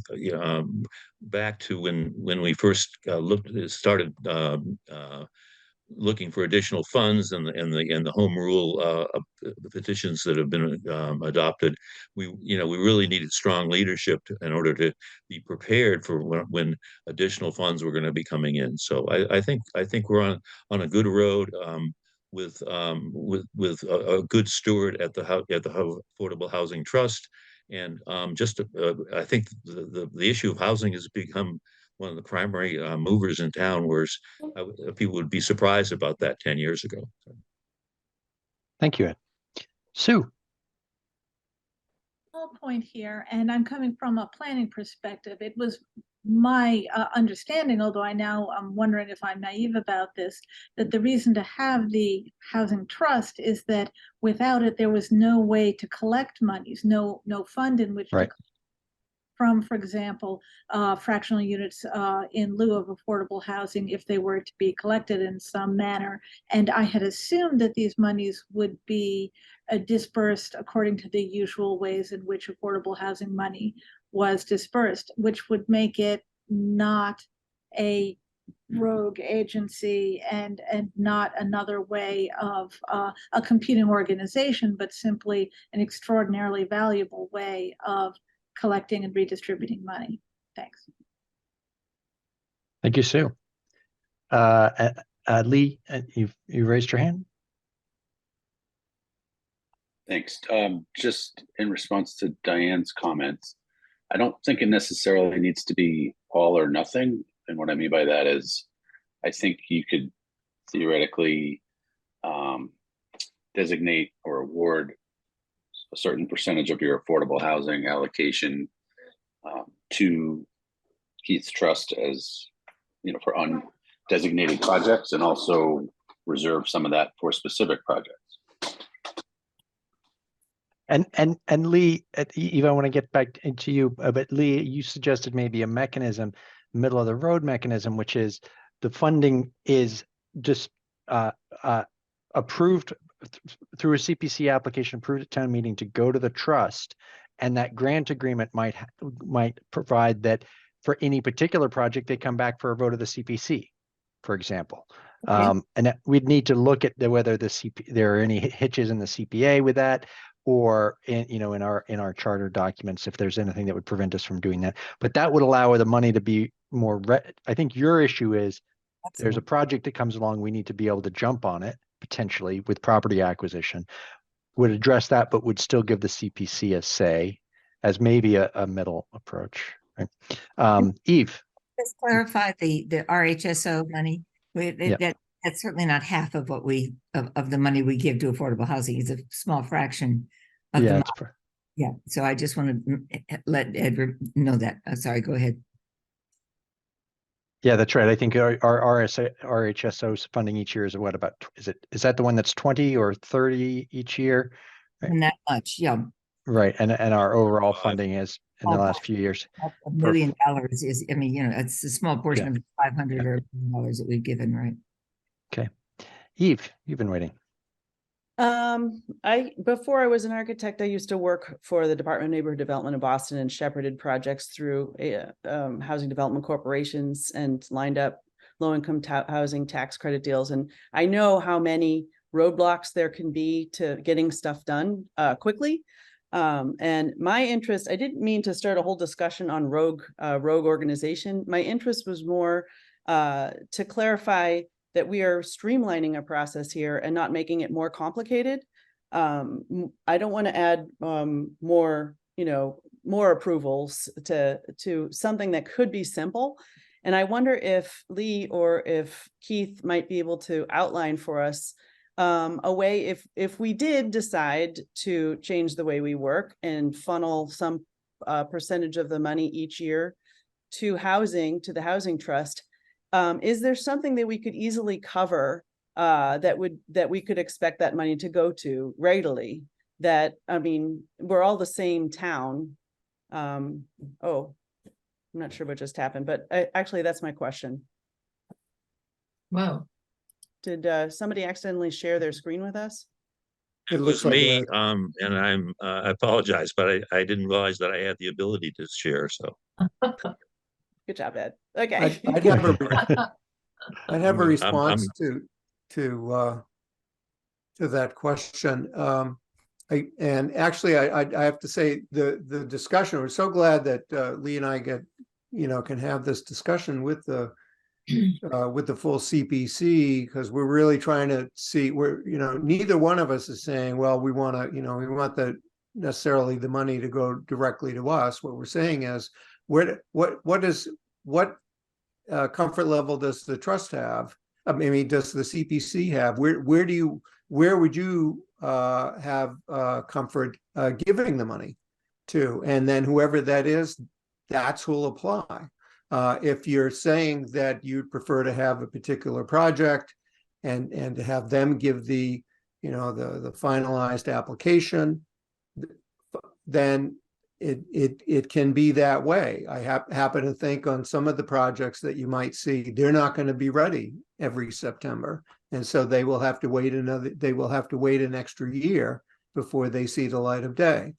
back to when we first started looking for additional funds and the home rule the petitions that have been adopted, we really needed strong leadership in order to be prepared for when additional funds were going to be coming in. So I think we're on a good road with a good steward at the Affordable Housing Trust. And I think the issue of housing has become one of the primary movers in town, whereas people would be surprised about that 10 years ago. Thank you, Ed. Sue. Whole point here, and I'm coming from a planning perspective. It was my understanding, although I now I'm wondering if I'm naive about this, that the reason to have the housing trust is that without it, there was no way to collect monies, no fund in which right. to from, for example, fractional units in lieu of affordable housing if they were to be collected in some manner. And I had assumed that these monies would be dispersed according to the usual ways in which affordable housing money was dispersed, which would make it not a rogue agency and not another way of a competing organization, but simply an extraordinarily valuable way of collecting and redistributing money. Thanks. Thank you, Sue. Lee, you raised your hand. Thanks. Just in response to Diane's comments, I don't think it necessarily needs to be all or nothing. And what I mean by that is, I think you could theoretically designate or award a certain percentage of your affordable housing allocation to Keith's trust as, for undesignated projects, and also reserve some of that for specific projects. And Lee, Eva, I want to get back into you, but Lee, you suggested maybe a mechanism, middle of the road mechanism, which is the funding is just approved through a CPC application, approved at town meeting to go to the trust, and that grant agreement might provide that for any particular project they come back for a vote of the CPC, for example. Okay. And that we'd need to look at whether there are any hitches in the CPA with that, or in our charter documents, if there's anything that would prevent us from doing that. But that would allow the money to be more. I think your issue is there's a project that comes along, we need to be able to jump on it potentially with property acquisition. Would address that, but would still give the CPC a say as maybe a middle approach. Right? Eve. Just clarify the RHSO money. That's certainly not half of what of the money we give to affordable housing. It's a small fraction of the money. So I just want to let Edward know that. Sorry, go ahead. Yeah, that's right. I think our RHSO's funding each year is what, about, is that the one that's 20 or 30 each year? Right. And that much, yeah. Right. And our overall funding is in the last few years. $1 million is, I mean, you know, it's a small portion of 500 or $1 million that we've given, right? Okay. Eve, you've been waiting. Before I was an architect, I used to work for the Department of Neighborhood Development in Boston and shepherded projects through housing development corporations and lined up low-income housing tax credit deals. And I know how many roadblocks there can be to getting stuff done quickly. And my interest, I didn't mean to start a whole discussion on rogue organization. My interest was more to clarify that we are streamlining a process here and not making it more complicated. I don't want to add more approvals to something that could be simple. And I wonder if Lee or if Keith might be able to outline for us a way, if we did decide to change the way we work and funnel some percentage of the money each year to the housing trust, is there something that we could easily cover that we could expect that money to go to regularly? That, I mean, we're all the same town. I'm not sure what just happened, but actually that's my question. Wow. Did somebody accidentally share their screen with us? It It looks was like me, that. and I apologize, but I didn't realize that I had the ability to share, so. Good job, Ed. Okay. I'd have a I'm- response to that question. I have to say the discussion, we're so glad that Lee and I can have this discussion with the full CPC, because we're really trying to see where, neither one of us is saying, well, we want necessarily the money to go directly to us. What we're saying is, what comfort level does the trust have? I mean, does the CPC have? Where would you have comfort giving the money to? And then whoever that is, that's who'll apply. If you're saying that you'd prefer to have a particular project and to have them give the finalized application, then it can be that way. I happen to think on some of the projects that you might see, they're not going to be ready every September. And so they will have to wait an extra year before they see the light of day.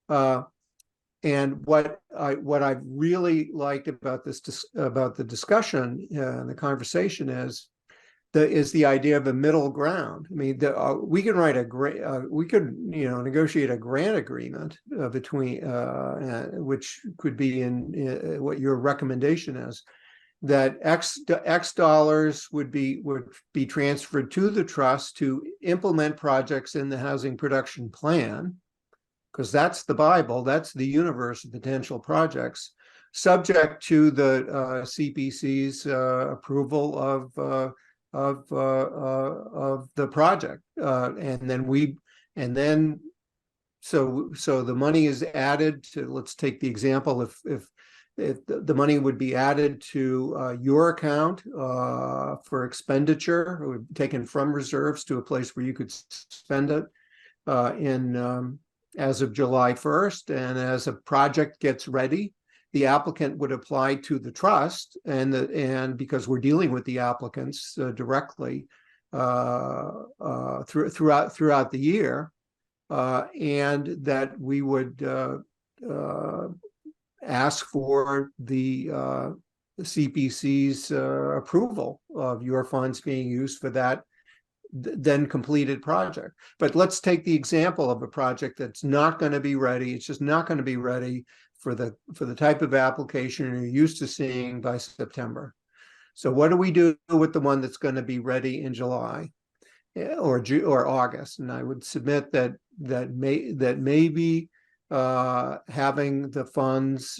And what I've really liked about the discussion and the conversation is the idea of a middle ground. I mean, we can negotiate a grant agreement between which could be in what your recommendation is, that X dollars would be transferred to the trust to implement projects in the housing production plan, because that's the Bible, that's the universe of potential projects, subject to the CPC's approval of the project, so the money is added to. Let's take the example, if the money would be added to your account for expenditure, or taken from reserves to a place where you could spend it as of July 1st, and as a project gets ready, the applicant would apply to the trust, and because we're dealing with the applicants directly throughout the year, and that we would ask for the CPC's approval of your funds being used for that then completed project. But let's take the example of a project that's not going to be ready. It's just not going to be ready for the type of application you're used to seeing by September. So what do we do with the one that's going to be ready in July or August? And I would submit that maybe having the funds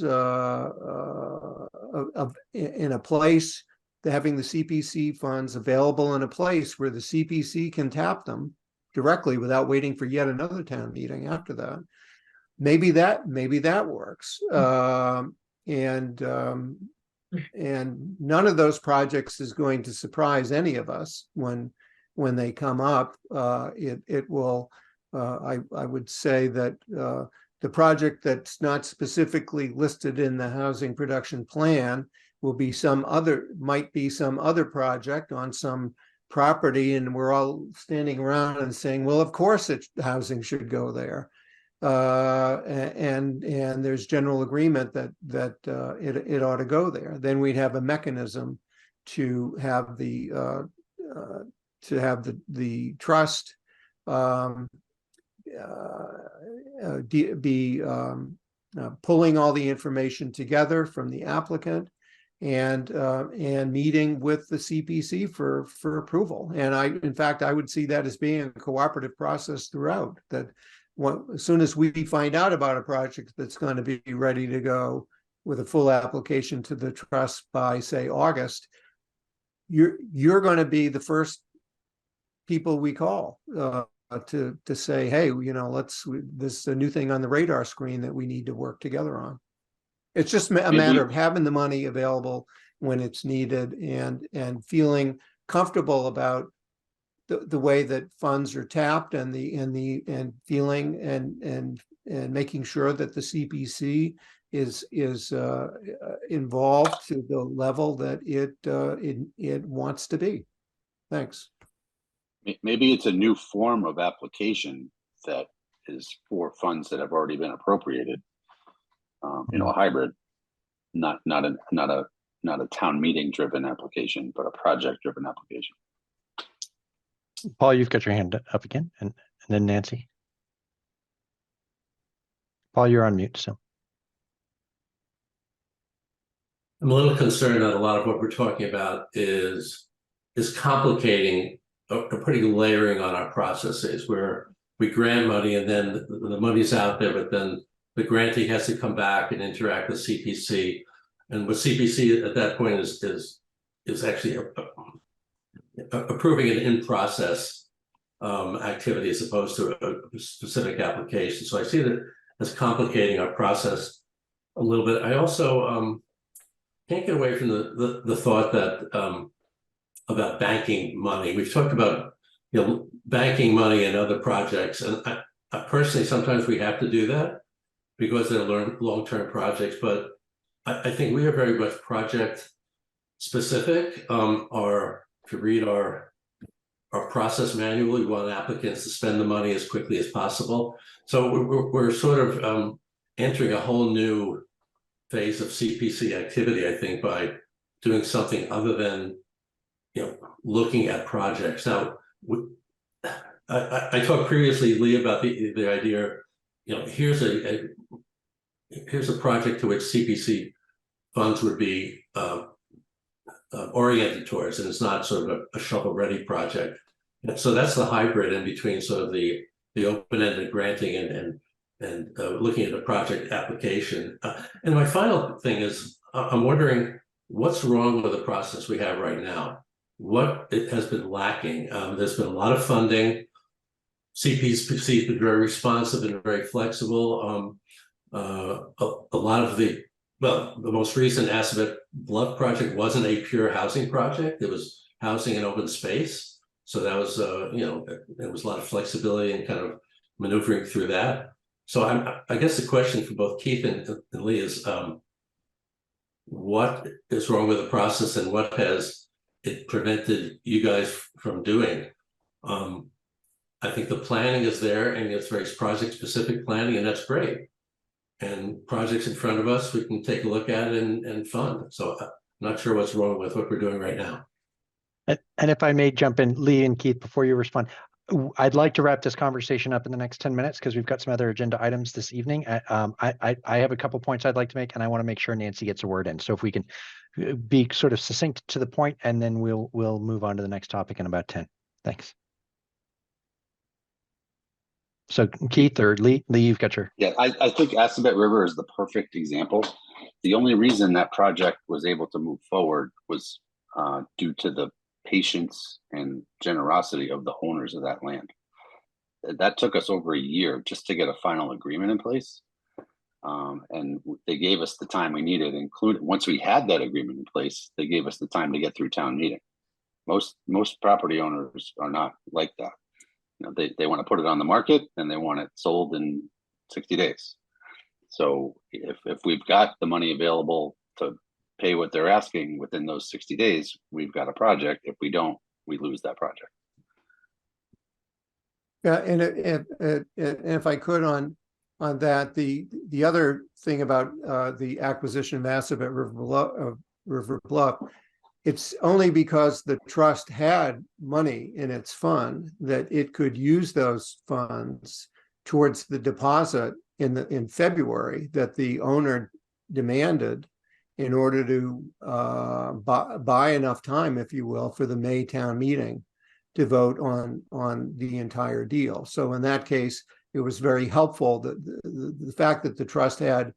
in a place, having the CPC funds available in a place where the CPC can tap them directly without waiting for yet another town meeting after that. Maybe that works. and none of those projects is going to surprise any of us when they come up. It will. I would say that the project that's not specifically listed in the housing production plan will be might be some other project on some property, and we're all standing around and saying, well, of course housing should go there. And there's general agreement that it ought to go there. Then we'd have a mechanism to have the trust be pulling all the information together from the applicant and meeting with the CPC for approval. And in fact, I would see that as being a cooperative process throughout. That as soon as we find out about a project that's going to be ready to go with a full application to the trust by, say, August, you're going to be the first people we call to say, hey, this is a new thing on the radar screen that we need to work together on. It's just a matter of having the money available when it's needed and feeling comfortable about the way that funds are tapped and feeling and making sure that the CPC is involved to the level that it wants to be. Thanks. Maybe it's a new form of application that is for funds that have already been appropriated. A hybrid, not a town meeting driven application, but a project driven application. Paul, you've got your hand up again, and then Nancy. Paul, you're on mute, so. I'm a little concerned that a lot of what we're talking about is complicating or putting layering on our processes, where we grant money and then the money's out there, but then the grantee has to come back and interact with CPC. And what CPC at that point is actually approving an in-process activity as opposed to a specific application. So I see that as complicating our process a little bit. I also can't get away from the thought that about banking money. We've talked about banking money and other projects, and I personally sometimes we have to do that because they're long-term projects. But I think we are very much project specific. If you read our process manual, we want applicants to spend the money as quickly as possible. So we're sort of entering a whole new phase of CPC activity, I think, by doing something other than looking at projects. Now, I talked previously, Lee, about the idea. Here's a project to which CPC funds would be oriented towards, and it's not sort of a shovel-ready project. And so that's the hybrid in between sort of the open-ended granting and looking at a project application. And my final thing is, I'm wondering what's wrong with the process we have right now. What it has been lacking. There's been a lot of funding. CPC has been very responsive and very flexible. A lot of the most recent Assabet Bluff project wasn't a pure housing project. It was housing and open space. So that was, there was a lot of flexibility and kind of maneuvering through that. So I guess the question for both Keith and Lee is, what is wrong with the process and what has it prevented you guys from doing? I think the planning is there, and it's very project-specific planning, and that's great. And projects in front of us, we can take a look at and fund. So I'm not sure what's wrong with what we're doing right now. And if I may jump in, Lee and Keith, before you respond, I'd like to wrap this conversation up in the next 10 minutes because we've got some other agenda items this evening. I have a couple points I'd like to make, and I want to make sure Nancy gets a word in. So if we can be sort of succinct to the point, and then we'll move on to the next topic in about 10. Thanks. So Keith or Lee, you've got your. Yeah, I think Assabet River is the perfect example. The only reason that project was able to move forward was due to the patience and generosity of the owners of that land. That took us over a year just to get a final agreement in place. And they gave us the time we needed, including once we had that agreement in place, they gave us the time to get through town meeting. Most property owners are not like that. You know, they want to put it on the market and they want it sold in 60 days. So if we've got the money available to pay what they're asking within those 60 days, we've got a project. If we don't, we lose that project. Yeah, and if I could on that, the other thing about the acquisition massive at River Bluff, it's only because the trust had money in its fund that it could use those funds towards the deposit in February that the owner demanded in order to buy enough time, if you will, for the May town meeting to vote on the entire deal. So in that case, it was very helpful that the fact that the trust had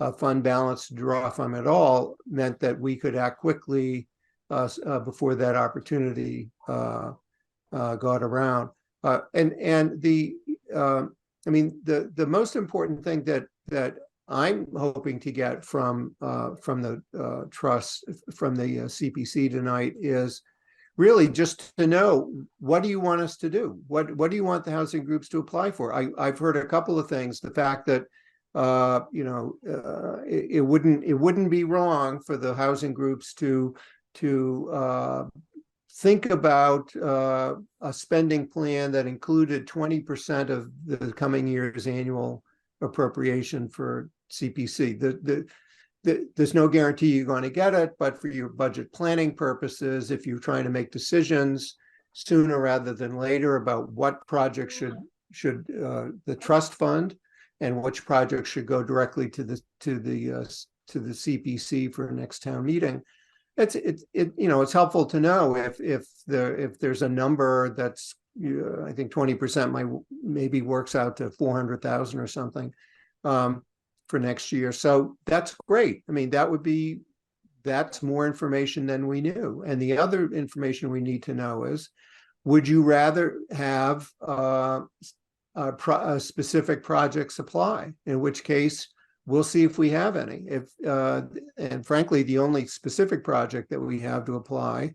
a fund balance to draw from at all meant that we could act quickly before that opportunity got around. And the most important thing that I'm hoping to get from the trust, from the CPC tonight is really just to know, what do you want us to do? What do you want the housing groups to apply for? I've heard a couple of things. The fact that it wouldn't be wrong for the housing groups to think about a spending plan that included 20% of the coming year's annual appropriation for CPC. There's no guarantee you're going to get it, but for your budget planning purposes, if you're trying to make decisions sooner rather than later about what projects should the trust fund and which projects should go directly to the CPC for next town meeting, it's helpful to know if there's a number that's I think 20% maybe works out to 400,000 or something. For next year. So that's great. I mean, that's more information than we knew. And the other information we need to know is, would you rather have a specific project supply? In which case, we'll see if we have any. And frankly, the only specific project that we have to apply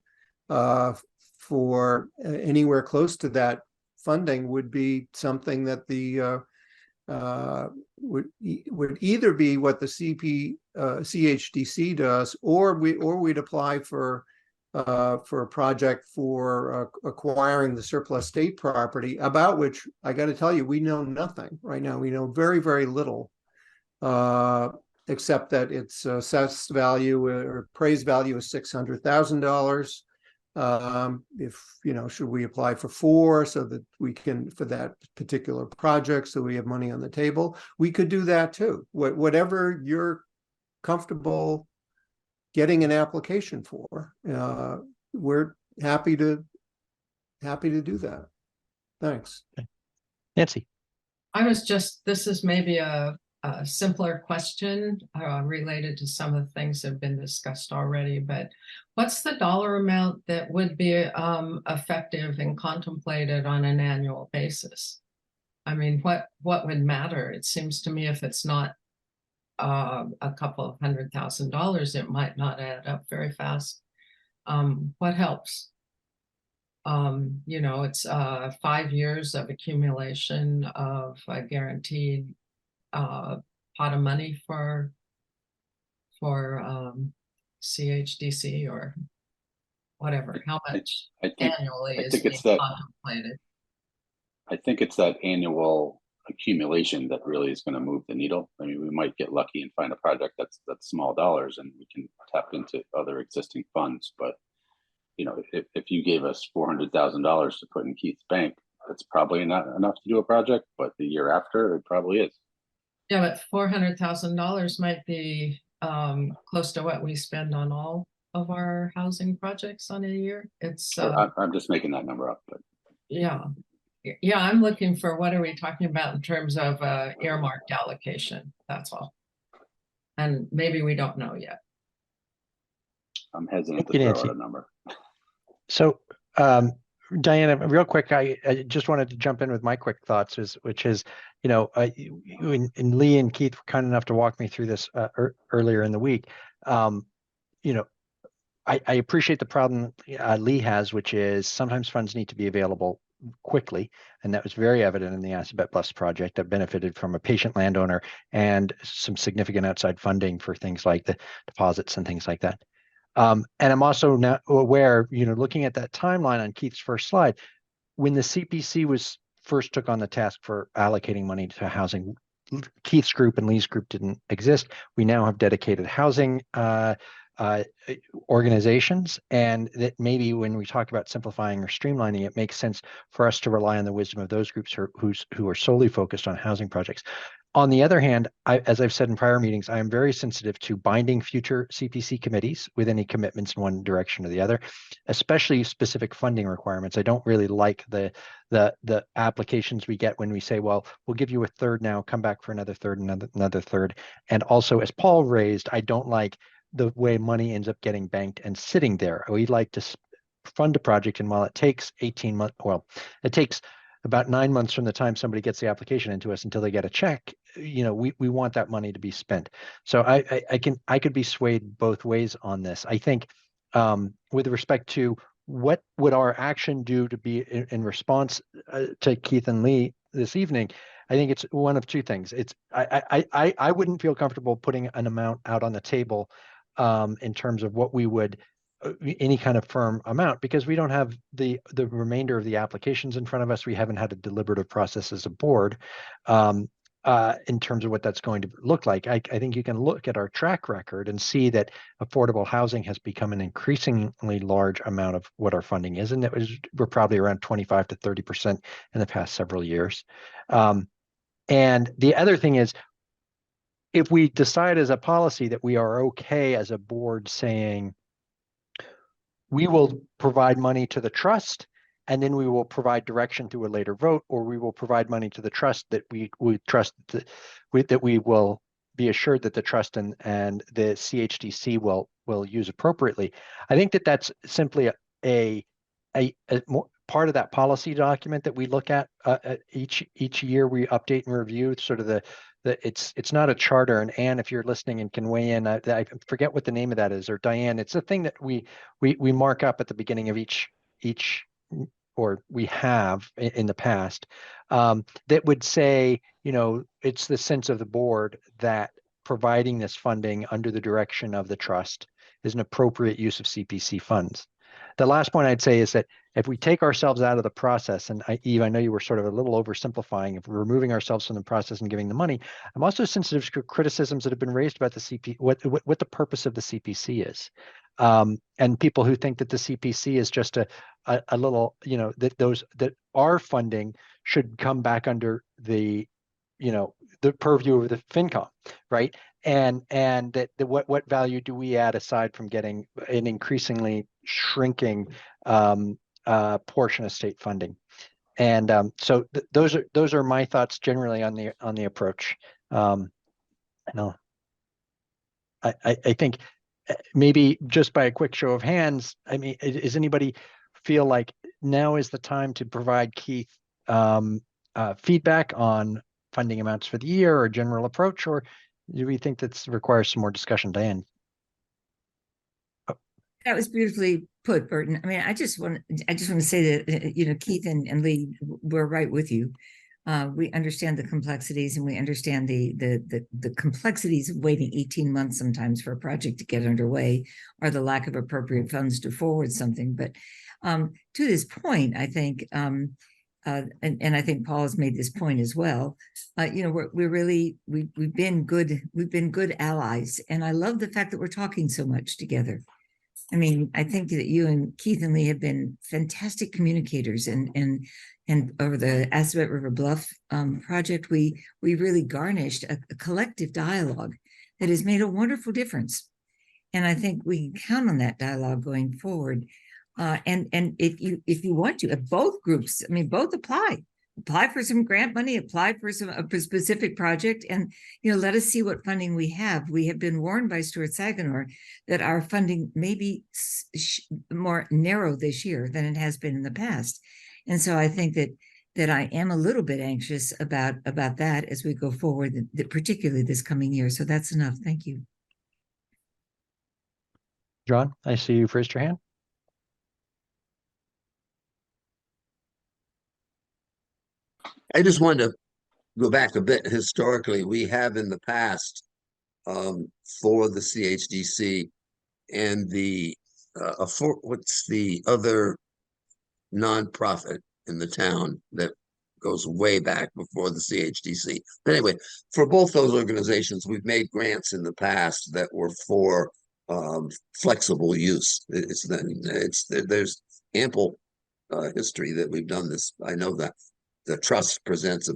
for anywhere close to that funding would be something that the would either be what the CHDC does, or we'd apply for a project for acquiring the surplus state property, about which I got to tell you, we know nothing right now. We know very, very little, except that its assessed value or appraised value is $600,000. Should we apply for 4 so that we can, for that particular project, so we have money on the table? We could do that too. Whatever you're comfortable getting an application for, we're happy to do that. Thanks. Okay. Nancy. This is maybe a simpler question related to some of the things that have been discussed already, but what's the dollar amount that would be effective and contemplated on an annual basis? I mean, what would matter? It seems to me if it's not a couple of $100,000, it might not add up very fast. What helps? It's 5 years of accumulation of a guaranteed pot of money for CHDC or whatever. How much annually is being contemplated? I think it's that annual accumulation that really is going to move the needle. I mean, we might get lucky and find a project that's small dollars and we can tap into other existing funds. But if you gave us $400,000 to put in Keith's bank, that's probably not enough to do a project. But the year after, it probably is. Yeah, but $400,000 might be close to what we spend on all of our housing projects on a year. It's I'm just making that number up, but yeah, I'm looking for what are we talking about in terms of earmarked allocation. That's all, and maybe we don't know yet. I'm hesitant to throw out a number. So Diana, real quick, I just wanted to jump in with my quick thoughts, which is, and Lee and Keith were kind enough to walk me through this earlier in the week. You know, I appreciate the problem Lee has, which is sometimes funds need to be available quickly, and that was very evident in the Assabet Bluffs project that benefited from a patient landowner and some significant outside funding for things like the deposits and things like that. And I'm also now aware, looking at that timeline on Keith's first slide, when the CPC was first took on the task for allocating money to housing, Keith's group and Lee's group didn't exist. We now have dedicated housing organizations, and that maybe when we talk about simplifying or streamlining, it makes sense for us to rely on the wisdom of those groups who are solely focused on housing projects. On the other hand, as I've said in prior meetings, I am very sensitive to binding future CPC committees with any commitments in one direction or the other, especially specific funding requirements. I don't really like the applications we get when we say, well, we'll give you a third now, come back for another third, another third. And also, as Paul raised, I don't like the way money ends up getting banked and sitting there. We like to fund a project, and while it takes 18 months, well, it takes about 9 months from the time somebody gets the application into us until they get a check, we want that money to be spent. So I could be swayed both ways on this. I think with respect to what would our action do to be in response to Keith and Lee this evening, I think it's one of two things. It's I wouldn't feel comfortable putting an amount out on the table in terms of what we would any kind of firm amount, because we don't have the remainder of the applications in front of us. We haven't had a deliberative process as a board in terms of what that's going to look like. I think you can look at our track record and see that affordable housing has become an increasingly large amount of what our funding is, and we're probably around 25 to 30% in the past several years. And the other thing is, if we decide as a policy that we are okay as a board saying, we will provide money to the trust, and then we will provide direction through a later vote, or we will provide money to the trust that we trust that we will be assured that the trust and the CHDC will use appropriately. I think that that's simply a part of that policy document that we look at each year. We update and review sort of it's not a charter. And Anne, if you're listening and can weigh in, I forget what the name of that is, or Diane, it's a thing that we mark up at the beginning of each, or we have in the past, that would say, it's the sense of the board that providing this funding under the direction of the trust is an appropriate use of CPC funds. The last point I'd say is that if we take ourselves out of the process, and Eve, I know you were sort of a little oversimplifying, if we're removing ourselves from the process and giving the money, I'm also sensitive to criticisms that have been raised about the what the purpose of the CPC is. And people who think that the CPC is just a little, that our funding should come back under the purview of the FinCom, right? And that what value do we add aside from getting an increasingly shrinking portion of state funding? And so those are my thoughts generally on the approach. I think maybe just by a quick show of hands, I mean, does anybody feel like now is the time to provide Keith feedback on funding amounts for the year or general approach, or do we think that requires some more discussion? Diane? That was beautifully put, Burton. I mean, I just want to say that, Keith and Lee, we're right with you. We understand the complexities, and we understand the complexities of waiting 18 months sometimes for a project to get underway, or the lack of appropriate funds to forward something. But to this point, I think, and I think Paul has made this point as well. We've been good allies, and I love the fact that we're talking so much together. I mean, I think that you and Keith and Lee have been fantastic communicators, and over the Assabet River Bluff project, we really garnished a collective dialogue that has made a wonderful difference. And I think we can count on that dialogue going forward. And if you want to, both groups, I mean, both apply. apply for some grant money, apply for a specific project, and let us see what funding we have. We have been warned by Stuart Saganor that our funding may be more narrow this year than it has been in the past. And so I think that I am a little bit anxious about that as we go forward, particularly this coming year. So that's enough. Thank you. John, I see you've raised your hand. I just wanted to go back a bit. Historically, we have in the past for the CHDC and the what's the other nonprofit in the town that goes way back before the CHDC. But anyway, for both those organizations, we've made grants in the past that were for flexible use. There's ample history that we've done this. I know that the trust presents a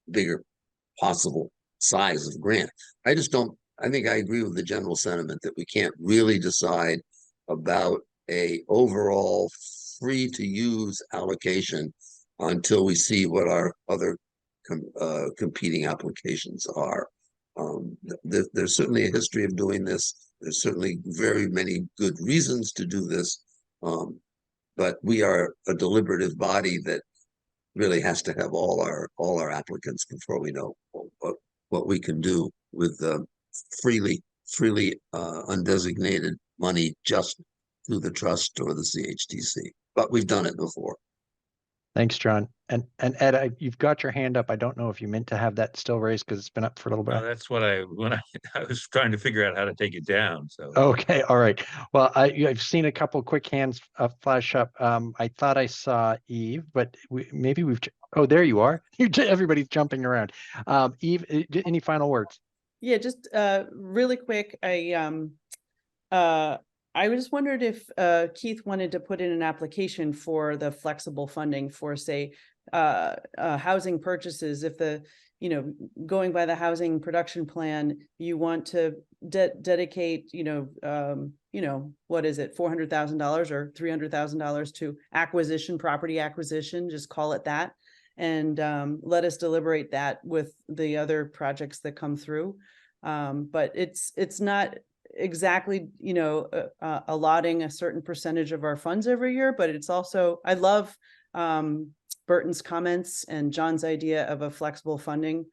bigger possible size of grant. I think I agree with the general sentiment that we can't really decide about a overall free to use allocation until we see what our other competing applications are. There's certainly a history of doing this. There's certainly very many good reasons to do this. But we are a deliberative body that really has to have all our applicants before we know what we can do with freely undesignated money just through the trust or the CHDC. But we've done it before. Thanks, John. And Ed, you've got your hand up. I don't know if you meant to have that still raised because it's been up for a little bit. That's what I was trying to figure out how to take it down. So okay, all right. Well, I've seen a couple quick hands flash up. I thought I saw Eve, but maybe we've. Oh, there you are. Everybody's jumping around. Eve, any final words? Yeah, just really quick. I just wondered if Keith wanted to put in an application for the flexible funding for, say, housing purchases. If going by the housing production plan, you want to dedicate, what is it, $400,000 or $300,000 to property acquisition, just call it that. And let us deliberate that with the other projects that come through. But it's not exactly, allotting a certain percentage of our funds every year, but it's also, I love Burton's comments and John's idea of a flexible funding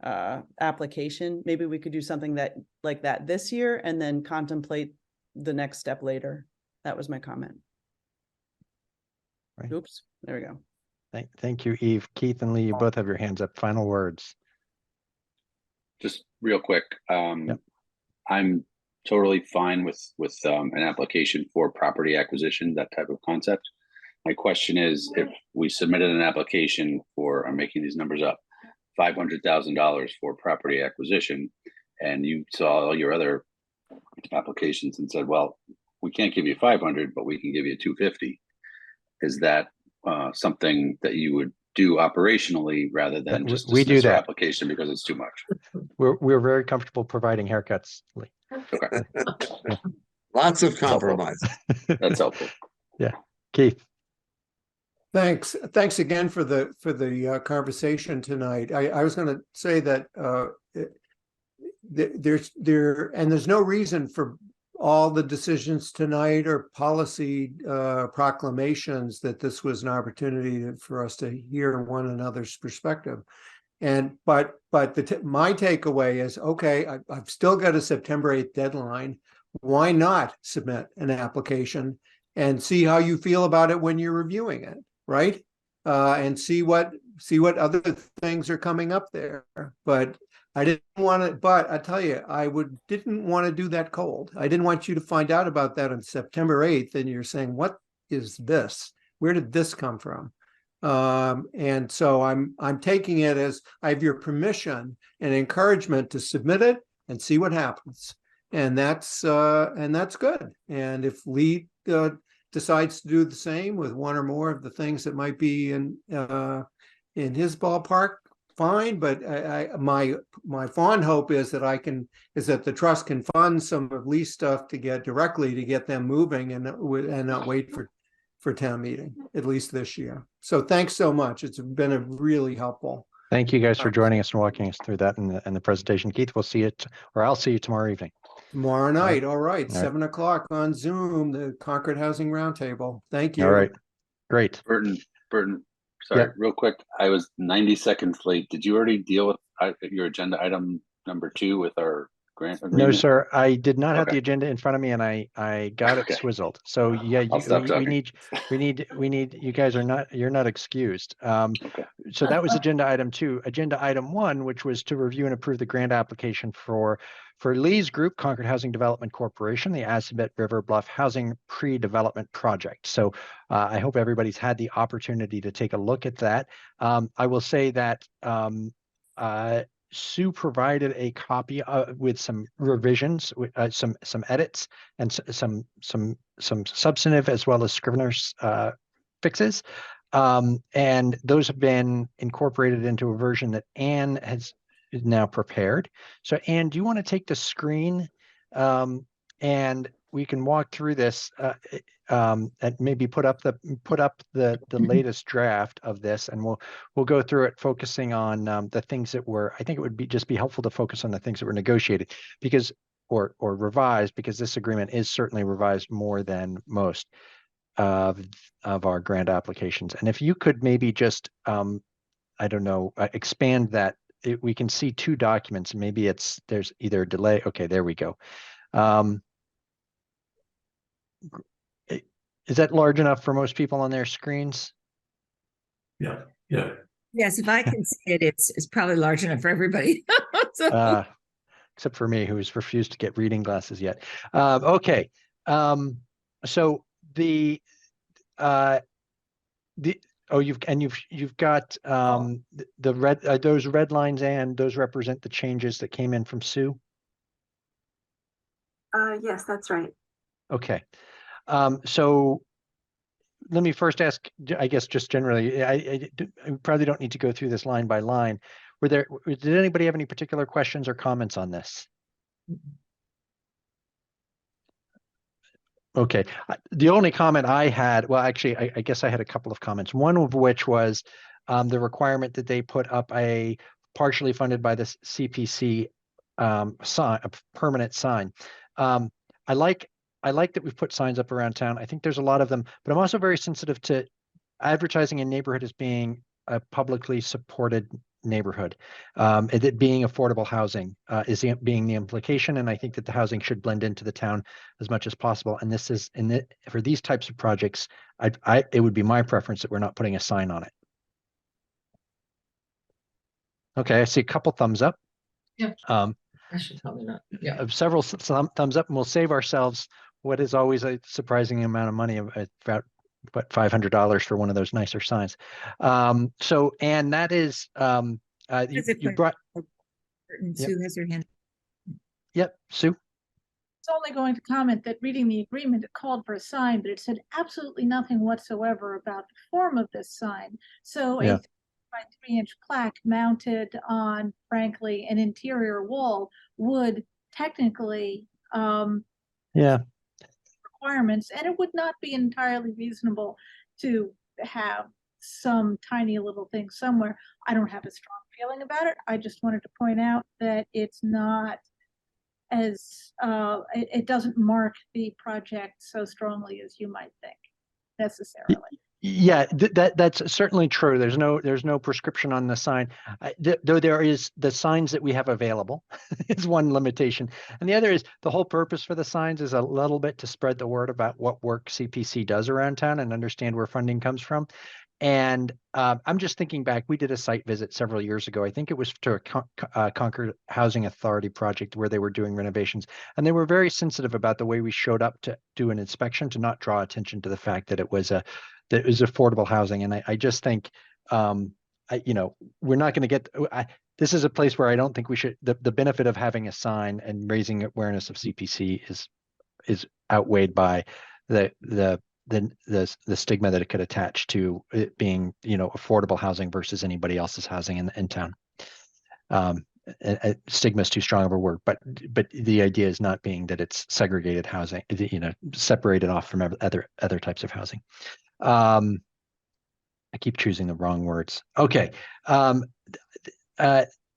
application. Maybe we could do something like that this year and then contemplate the next step later. That was my comment. Right. Oops, there we go. Thank you, Eve. Keith and Lee, you both have your hands up. Final words. Just real quick. Yep. I'm totally fine with an application for property acquisition, that type of concept. My question is, if we submitted an application for, I'm making these numbers up, $500,000 for property acquisition, and you saw all your other applications and said, well, we can't give you 500, but we can give you 250. Is that something that you would do operationally rather than just we do that application because it's too much? We're very comfortable providing haircuts, Lee. Okay. Yeah. Lots of compromise. That's helpful. Yeah, Keith. Thanks again for the conversation tonight. I was going to say that there's no reason for all the decisions tonight or policy proclamations that this was an opportunity for us to hear one another's perspective. But my takeaway is, okay, I've still got a September 8th deadline. Why not submit an application and see how you feel about it when you're reviewing it, right? And see what other things are coming up there. But I didn't want to. But I tell you, didn't want to do that cold. I didn't want you to find out about that on September 8th, and you're saying, "What is this? Where did this come from?" And so I'm taking it as I have your permission and encouragement to submit it and see what happens. And that's good. And if Lee decides to do the same with one or more of the things that might be in his ballpark, fine. But my fond hope is that the trust can fund some of Lee's stuff to get them moving and not wait for for town meeting, at least this year. So thanks so much. It's been a really helpful. Thank you guys for joining us and walking us through that and the presentation. Keith, we'll see it, or I'll see you tomorrow evening. Tomorrow night. All right. All right. 7 o'clock on Zoom, the Concord Housing Roundtable. Thank you. All right. Great. Burton, sorry, Yeah. real quick. I was 90 seconds late. Did you already deal with your agenda item number 2 with our grant agreement? No, sir. I did not have Okay. the agenda in front of me, and I got it Okay. swizzled. So yeah, I'll stop we talking. need. You guys are not. You're not excused. Okay. So that was agenda item 2. Agenda item 1, which was to review and approve the grant application for Lee's Group, Concord Housing Development Corporation, the Assabet River Bluff Housing Pre-Development Project. So I hope everybody's had the opportunity to take a look at that. I will say that Sue provided a copy with some revisions, some edits, and some substantive as well as Scrivener's fixes, and those have been incorporated into a version that Anne is now prepared. So Anne, do you want to take the screen, and we can walk through this, and maybe put up the latest draft of this, and we'll go through it, focusing on the things that were. I think it would be helpful to focus on the things that were negotiated, because or revised, because this agreement is certainly revised more than most of our grant applications. And if you could maybe just I don't know, expand that. We can see 2 documents. Maybe there's either a delay. Okay, there we go. Is that large enough for most people on their screens? Yeah. Yes, if I can see it, it's probably large enough for everybody. So Except for me, who's refused to get reading glasses yet. Okay. So you've got the red, those red lines, and those represent the changes that came in from Sue. Yes, that's right. Okay. So let me first ask, I guess, just generally, I probably don't need to go through this line by line. Did anybody have any particular questions or comments on this? Okay. The only comment I had, well, actually, I guess I had a couple of comments. One of which was the requirement that they put up a partially funded by the CPC sign, a permanent sign. I like that we've put signs up around town. I think there's a lot of them, but I'm also very sensitive to advertising a neighborhood as being a publicly supported neighborhood. It being affordable housing being the implication, and I think that the housing should blend into the town as much as possible. And this is for these types of projects, it would be my preference that we're not putting a sign on it. Okay, I see a couple thumbs up. Yeah. I should probably not. Yeah. Several thumbs up, and we'll save ourselves what is always a surprising amount of money, about $500 for one of those nicer signs. So, and that is you brought. Sue has her hand. Yep, Sue. It's only going to comment that reading the agreement, it called for a sign, but it said absolutely nothing whatsoever about the form of this sign. So Yeah. a 3-inch plaque mounted on, frankly, an interior wall would technically Yeah. requirements, and it would not be entirely reasonable to have some tiny little thing somewhere. I don't have a strong feeling about it. I just wanted to point out that it's not as it doesn't mark the project so strongly as you might think necessarily. Yeah, that's certainly true. There's no prescription on the sign, though there is the signs that we have available is one limitation, and the other is the whole purpose for the signs is a little bit to spread the word about what work CPC does around town and understand where funding comes from. And I'm just thinking back, we did a site visit several years ago. I think it was to a Concord Housing Authority project where they were doing renovations, and they were very sensitive about the way we showed up to do an inspection, to not draw attention to the fact that it was affordable housing. And I just think, we're not going to get. This is a place where I don't think we should. The benefit of having a sign and raising awareness of CPC is outweighed by the stigma that it could attach to it being, affordable housing versus anybody else's housing in town. Stigma is too strong of a word, but the idea is not being that it's segregated housing, separated off from other types of housing. I keep choosing the wrong words. Okay.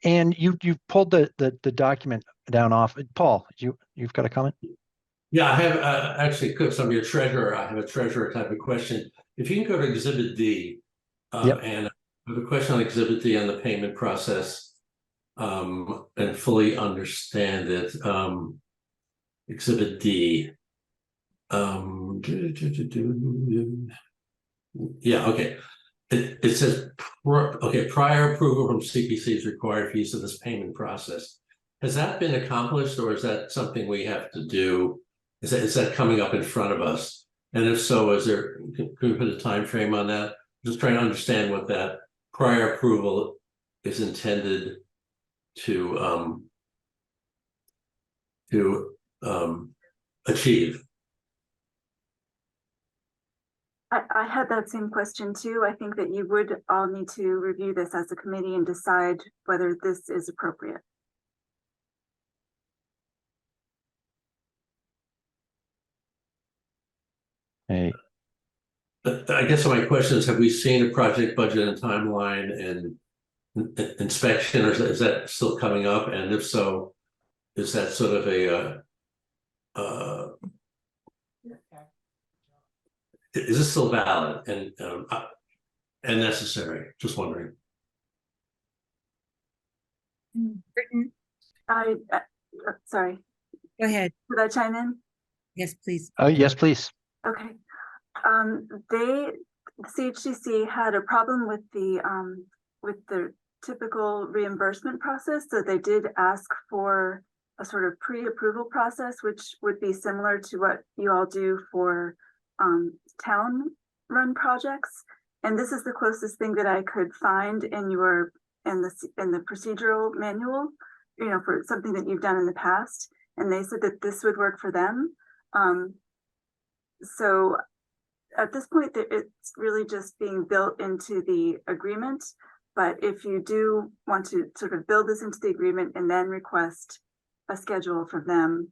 And you pulled the document down off. Paul, you've got a comment? Yeah, I have actually, because I'm your treasurer, I have a treasurer type of question. If you can go to Exhibit D, Yep. and I have a question on Exhibit D on the payment process, and fully understand it. Exhibit D. Yeah, okay. It says, prior approval from CPC is required for use of this payment process. Has that been accomplished, or is that something we have to do? Is that coming up in front of us? And if so, can we put a time frame on that? Just trying to understand what that prior approval is intended to achieve. I had that same question too. I think that you would all need to review this as a committee and decide whether this is appropriate. Hey. I guess my question is, have we seen a project budget and timeline and inspection, or is that still coming up? And if so, is that sort of is this still valid and necessary? Just wondering. Britain, Sorry. go ahead. Could I chime in? Yes, please. Oh, yes, please. Okay. The CHDC had a problem with the typical reimbursement process, so they did ask for a sort of pre-approval process, which would be similar to what you all do for town-run projects. And this is the closest thing that I could find in the procedural manual, for something that you've done in the past. And they said that this would work for them. So at this point, it's really just being built into the agreement. But if you do want to sort of build this into the agreement and then request a schedule from them,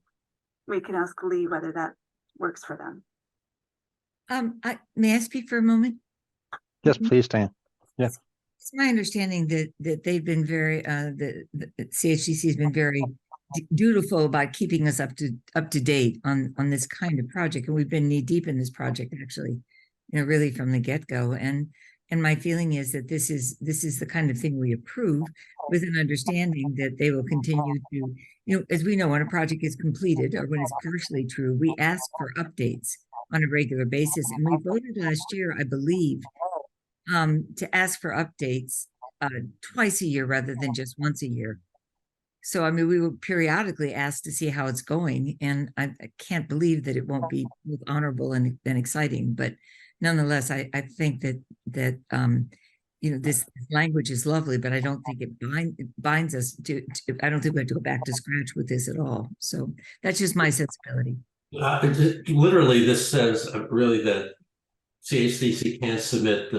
we can ask Lee whether that works for them. May I speak for a moment? Yes, please, Dan. Yeah. It's my understanding that they've been very the CHDC has been very dutiful about keeping us up to date on this kind of project, and we've been knee deep in this project actually, really from the get-go. And my feeling is that this is the kind of thing we approve, with an understanding that they will continue to, as we know, when a project is completed or when it's partially true, we ask for updates on a regular basis. And we voted last year, I believe, to ask for updates twice a year rather than just once a year. So, I mean, we will periodically ask to see how it's going, and I can't believe that it won't be honorable and exciting. But nonetheless, I think that this language is lovely, but I don't think it binds us to. I don't think we have to go back to scratch with this at all. So that's just my sensibility. Literally, this says really that CHDC can't submit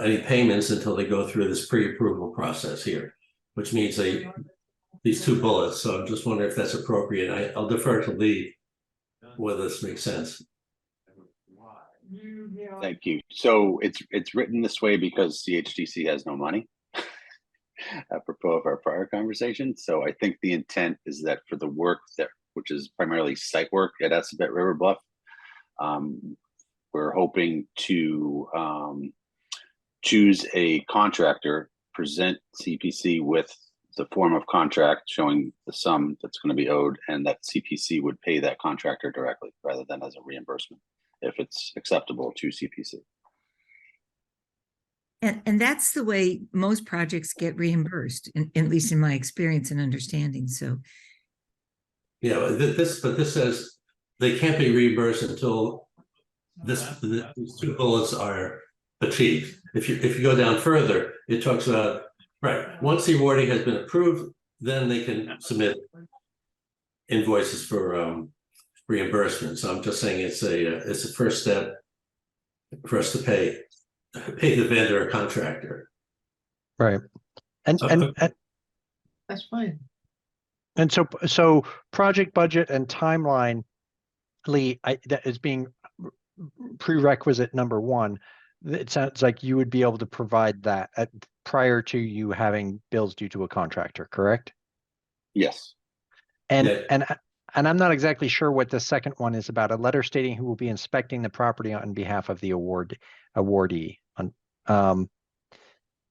any payments until they go through this pre-approval process here, which means these two bullets. So I'm just wondering if that's appropriate. I'll defer to Lee whether this makes sense. Thank you. So it's written this way because CHDC has no money, apropos of our prior conversation. So I think the intent is that for the work which is primarily site work at Assabet River Bluff, we're hoping to choose a contractor, present CPC with the form of contract showing the sum that's going to be owed, and that CPC would pay that contractor directly rather than as a reimbursement if it's acceptable to CPC. And that's the way most projects get reimbursed, at least in my experience and understanding. So, yeah, but this says they can't be reimbursed until these two bullets are achieved. If you go down further, it talks about once the awarding has been approved, then they can submit invoices for reimbursement. So I'm just saying it's a first step for us to pay the vendor or contractor. Right. And That's fine. And so project budget and timeline, Lee, that is being prerequisite number one, it sounds like you would be able to provide that prior to you having bills due to a contractor, correct? Yes. And Yeah. and I'm not exactly sure what the second one is about. A letter stating who will be inspecting the property on behalf of the awardee.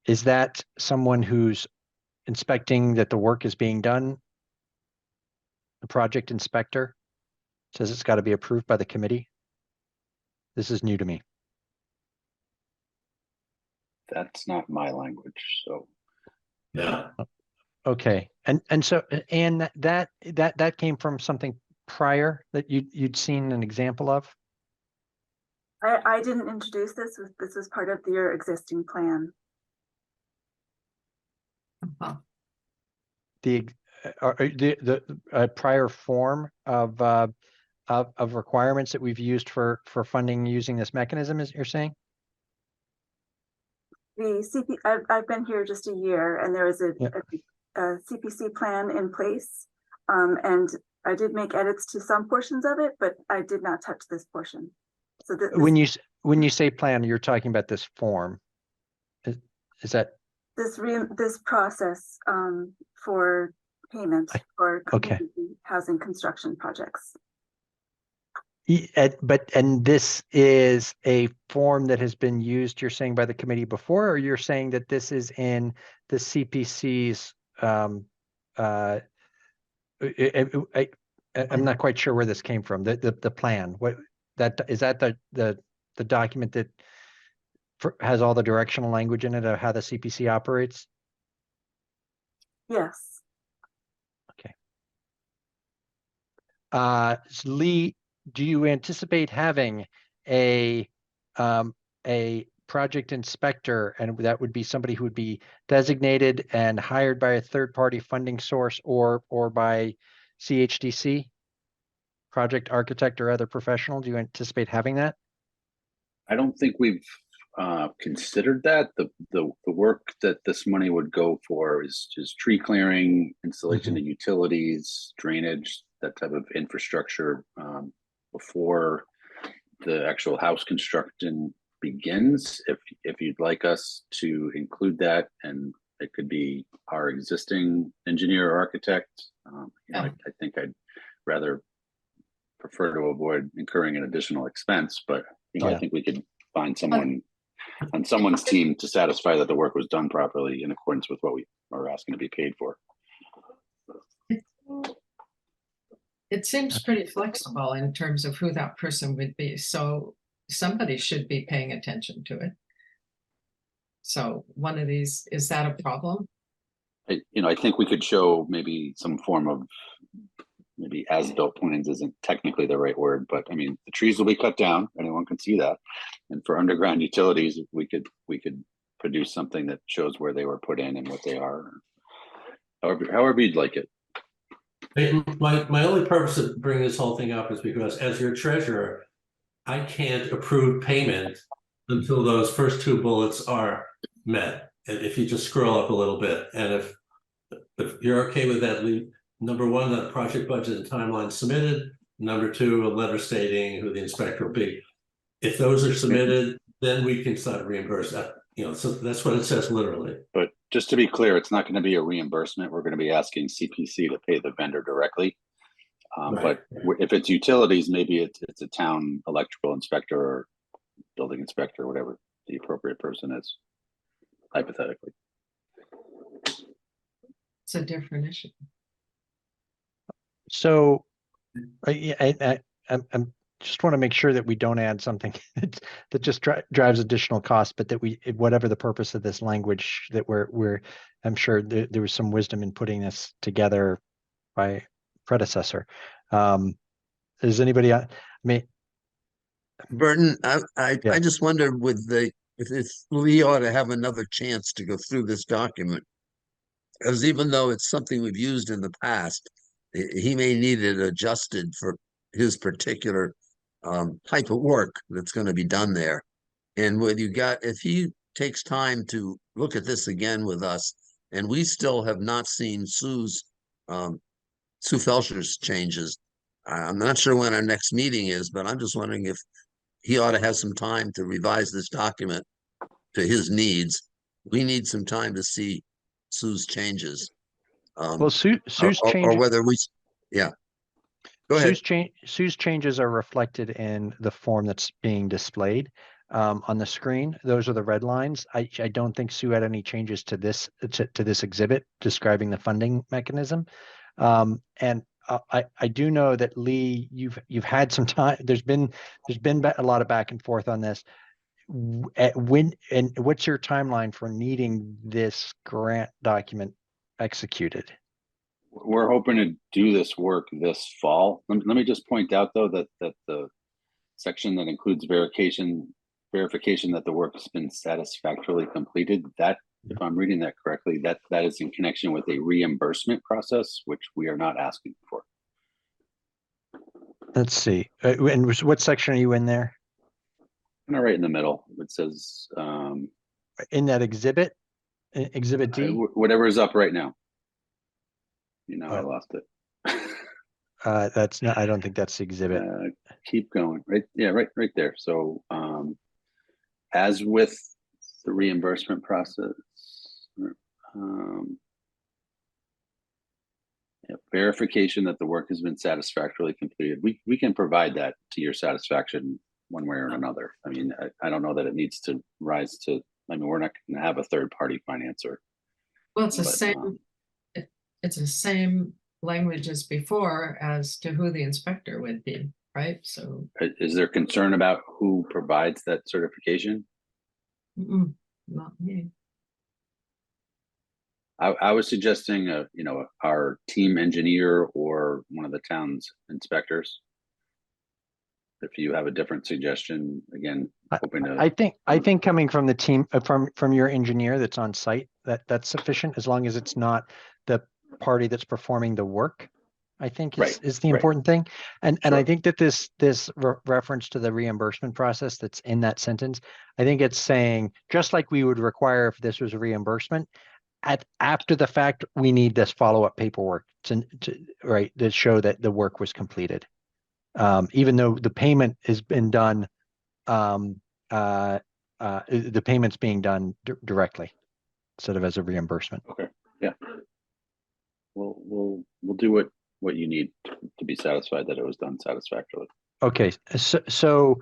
Is that someone who's inspecting that the work is being done? The project inspector says it's got to be approved by the committee. This is new to me. That's not my language, so. Yeah. Okay, and so and that came from something prior that you'd seen an example of? I didn't introduce this. This was part of your existing plan. Uh-huh. The prior form of requirements that we've used for funding using this mechanism, is you're saying? I've been here just a year, and there was a CPC plan in place, and I did make edits to some portions of it, but I did not touch this portion. So when you say plan, you're talking about this form. Is that this process for payment for community housing construction projects? And this is a form that has been used, you're saying, by the committee before, or you're saying that this is in the CPC's I'm not quite sure where this came from. The plan. What is that the document that has all the directional language in it of how the CPC operates? Yes. Okay. So Lee, do you anticipate having a project inspector, and that would be somebody who would be designated and hired by a third-party funding source or by CHDC, project architect or other professional? Do you anticipate having that? I don't think we've considered that. The work that this money would go for is just tree clearing, installation of utilities, drainage, that type of infrastructure before the actual house construction begins. If you'd like us to include that, and it could be our existing engineer or architect, I think I'd rather prefer to avoid incurring an additional expense, but I think we could find someone on someone's team to satisfy that the work was done properly in accordance with what we are asking to be paid for. It seems pretty flexible in terms of who that person would be. So somebody should be paying attention to it. So one of these, is that a problem? I think we could show maybe some form of, maybe as-built plans isn't technically the right word, but I mean, the trees will be cut down. Anyone can see that. And for underground utilities, we could produce something that shows where they were put in and what they are. However you'd like it. My only purpose of bringing this whole thing up is because as your treasurer, I can't approve payment until those first two bullets are met. And if you just scroll up a little bit, and if you're okay with that, Lee, number one, the project budget and timeline submitted. Number two, a letter stating who the inspector will be. If those are submitted, then we can start reimburse that. So that's what it says literally. But just to be clear, it's not going to be a reimbursement. We're going to be asking CPC to pay the vendor directly. Right. But if it's utilities, maybe it's a town electrical inspector or building inspector, whatever the appropriate person is, hypothetically. It's a different issue. So I'm just want to make sure that we don't add something that just drives additional costs, but that whatever the purpose of this language, that I'm sure there was some wisdom in putting this together by predecessor. Is anybody? I mean, Burton, I just wondered if Lee ought to have another chance to go through this document, because even though it's something we've used in the past, he may need it adjusted for his particular type of work that's going to be done there. And if he takes time to look at this again with us, and we still have not seen Sue Felsher's changes. I'm not sure when our next meeting is, but I'm just wondering if he ought to have some time to revise this document to his needs. We need some time to see Sue's changes. Well, Sue's or change, whether we, yeah. Go ahead. Sue's changes are reflected in the form that's being displayed on the screen. Those are the red lines. I don't think Sue had any changes to this exhibit describing the funding mechanism. And I do know that Lee, you've had some time. There's been a lot of back and forth on this. When and what's your timeline for needing this grant document executed? We're hoping to do this work this fall. Let me just point out though that the section that includes verification that the work has been satisfactorily completed, that, if I'm reading that correctly, that is in connection with a reimbursement process, which we are not asking for. Let's see. And what section are you in there? Kind of right in the middle. It says In that exhibit, exhibit D. Whatever is up right now. You know, I lost it. That's not. I don't think that's the exhibit. Keep going. Right. Yeah. Right there. So, as with the reimbursement process, verification that the work has been satisfactorily completed. We can provide that to your satisfaction one way or another. I mean, I don't know that it needs to rise to. I mean, we're not going to have a third-party financer. Well, it's the same. It's the same language as before as to who the inspector would be, right? So, is there concern about who provides that certification? Not me. I was suggesting, our team engineer or one of the town's inspectors. If you have a different suggestion, again, hoping to. I think coming from the team, from your engineer that's on site, that's sufficient, as long as it's not the party that's performing the work. I think is the important thing. And I think that this reference to the reimbursement process that's in that sentence, I think it's saying, just like we would require if this was a reimbursement, after the fact, we need this follow-up paperwork to show that the work was completed. Even though the payment has been done, the payment's being done directly instead of as a reimbursement. Okay. Yeah. We'll do what you need to be satisfied that it was done satisfactorily. Okay. So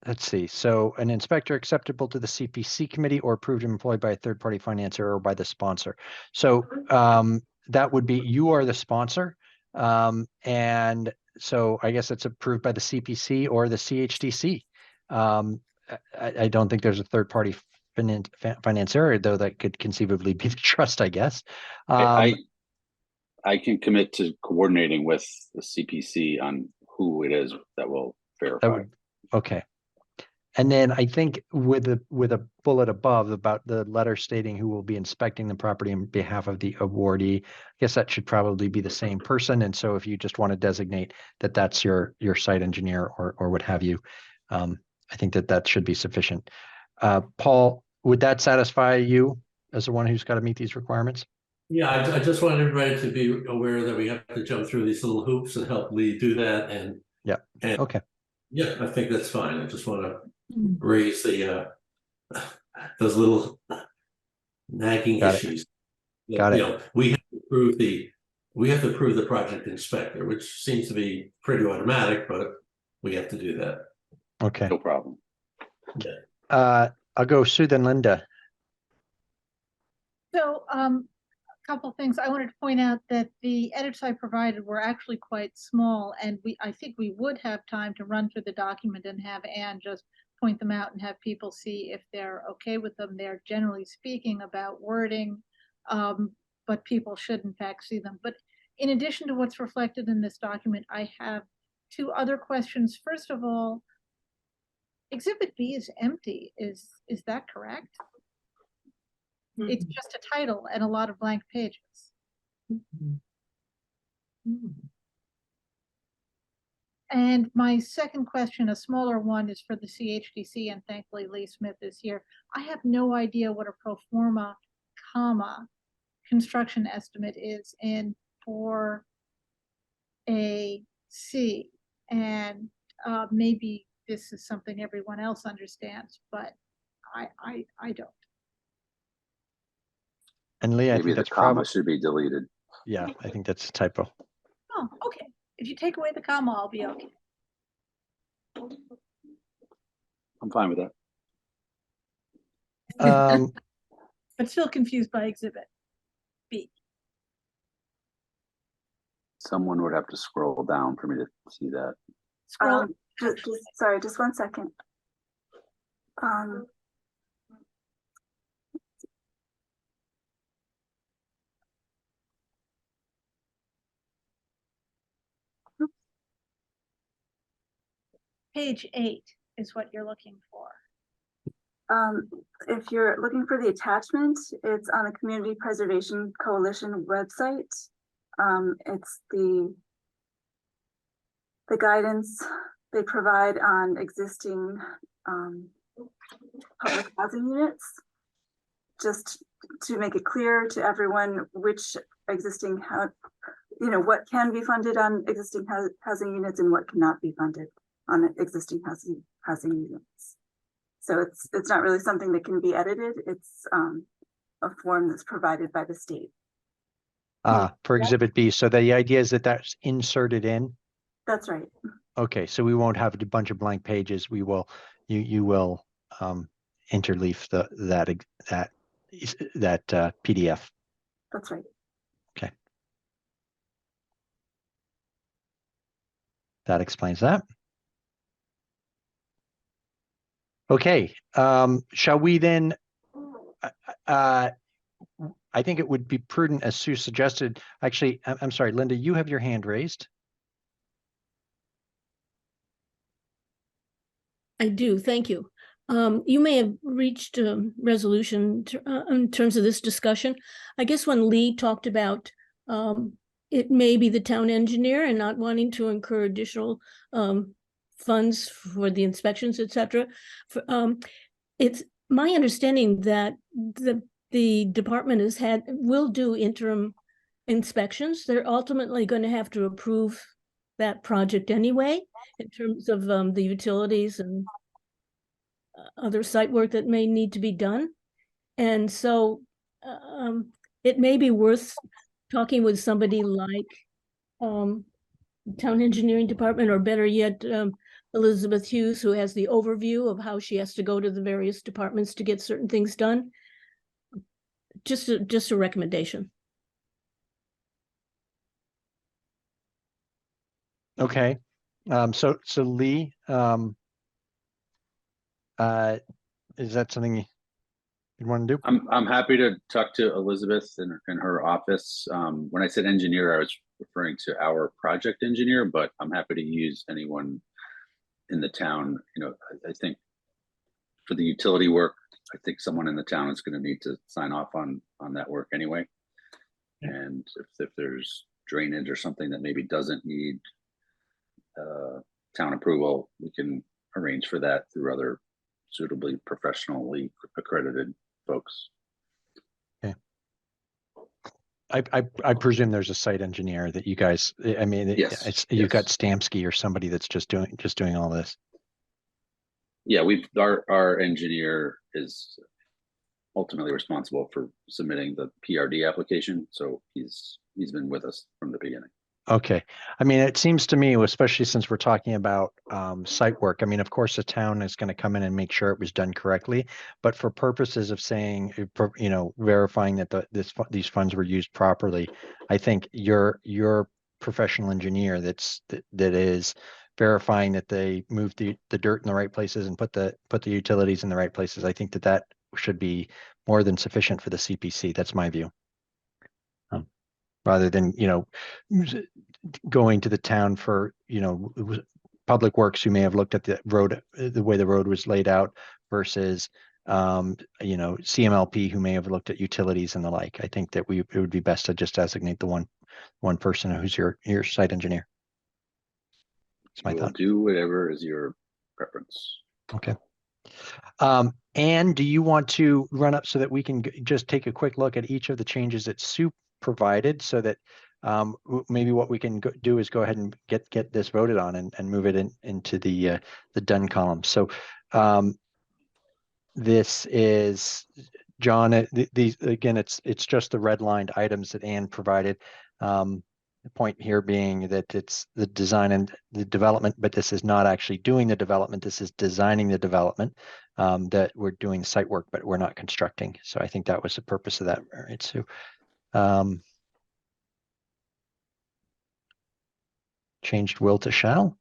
let's see. So an inspector acceptable to the CPC committee or approved and employed by a third-party financier or by the sponsor. So that would be, you are the sponsor. And so I guess it's approved by the CPC or the CHDC. I don't think there's a third-party financier, though that could conceivably be the trust, I guess. I can commit to coordinating with the CPC on who it is that will verify. Okay. And then I think with a bullet above about the letter stating who will be inspecting the property on behalf of the awardee, I guess that should probably be the same person. And so if you just want to designate that that's your site engineer or what have you, I think that should be sufficient. Paul, would that satisfy you as the one who's got to meet these requirements? Yeah, I just want everybody to be aware that we have to jump through these little hoops and help Lee do that. And okay. Yeah, I think that's fine. I just want to raise the those little nagging issues. Got it. We have to approve the project inspector, which seems to be pretty automatic, but we have to do that. Okay. No problem. Yeah. I'll go Sue, then Linda. So a couple of things. I wanted to point out that the edits I provided were actually quite small, and I think we would have time to run through the document and have Anne just point them out and have people see if they're okay with them. They're generally speaking about wording, but people should in fact see them. But in addition to what's reflected in this document, I have two other questions. First of all, Exhibit B is empty. Is that correct? It's just a title and a lot of blank pages. And my second question, a smaller one, is for the CHDC, and thankfully Lee Smith is here. I have no idea what a pro forma, comma, construction estimate is in 4AC. And maybe this is something everyone else understands, but I don't. And Lee, I Maybe think the that's comma probably, should be deleted. yeah, I think that's a typo. Oh, okay. If you take away the comma, I'll be okay. I'm fine with that. But still confused by exhibit B. Someone would have to scroll down for me to see that. Scroll. Sorry, just 1 second. Page 8 is what you're looking for. If you're looking for the attachment, it's on the Community Preservation Coalition website. It's the guidance they provide on existing public housing units, just to make it clear to everyone which existing, what can be funded on existing housing units and what cannot be funded on existing housing units. So it's not really something that can be edited. It's a form that's provided by the state. For Exhibit B. So the idea is that that's inserted in. That's right. Okay, so we won't have a bunch of blank pages. We will, you will interleaf that PDF. That's right. Okay. That explains that. Okay, shall we then, I think it would be prudent, as Sue suggested, actually, I'm sorry, Linda, you have your hand raised. I do, thank you. You may have reached a resolution in terms of this discussion. I guess when Lee talked about it may be the town engineer and not wanting to incur additional funds for the inspections, etc. It's my understanding that the department will do interim inspections. They're ultimately going to have to approve that project anyway, in terms of the utilities and other site work that may need to be done. And so it may be worth talking with somebody like town engineering department, or better yet, Elizabeth Hughes, who has the overview of how she has to go to the various departments to get certain things done. Just a recommendation. Okay, so Lee, is that something you want to do? I'm happy to talk to Elizabeth in her office. When I said engineer, I was referring to our project engineer, but I'm happy to use anyone in the town. I think for the utility work, I think someone in the town is going to need to sign off on that work anyway. Yeah. And if there's drainage or something that maybe doesn't need town approval, we can arrange for that through other suitably professionally accredited folks. Okay. I presume there's a site engineer that you guys, I mean, yes, you've got Stamsky or somebody that's just doing all this. Yeah, our engineer is ultimately responsible for submitting the PRD application, so he's been with us from the beginning. Okay. I mean, it seems to me, especially since we're talking about site work, I mean, of course, the town is going to come in and make sure it was done correctly. But for purposes of saying, verifying that these funds were used properly, I think your professional engineer that is verifying that they moved the dirt in the right places and put the utilities in the right places, I think that should be more than sufficient for the CPC. That's my view. Rather than, going to the town for, public works who may have looked at the road, the way the road was laid out versus, CMLP who may have looked at utilities and the like. I think that it would be best to just designate the one person who's your site engineer. That's my thought. Do whatever is your preference. Okay. Anne, do you want to run up so that we can just take a quick look at each of the changes that Sue provided so that maybe what we can do is go ahead and get this voted on and move it into the done column. So this is John. These again, it's just the redlined items that Anne provided. The point here being that it's the design and the development, but this is not actually doing the development. This is designing the development. That we're doing site work, but we're not constructing. So I think that was the purpose of that. Right. So. Changed will to shall.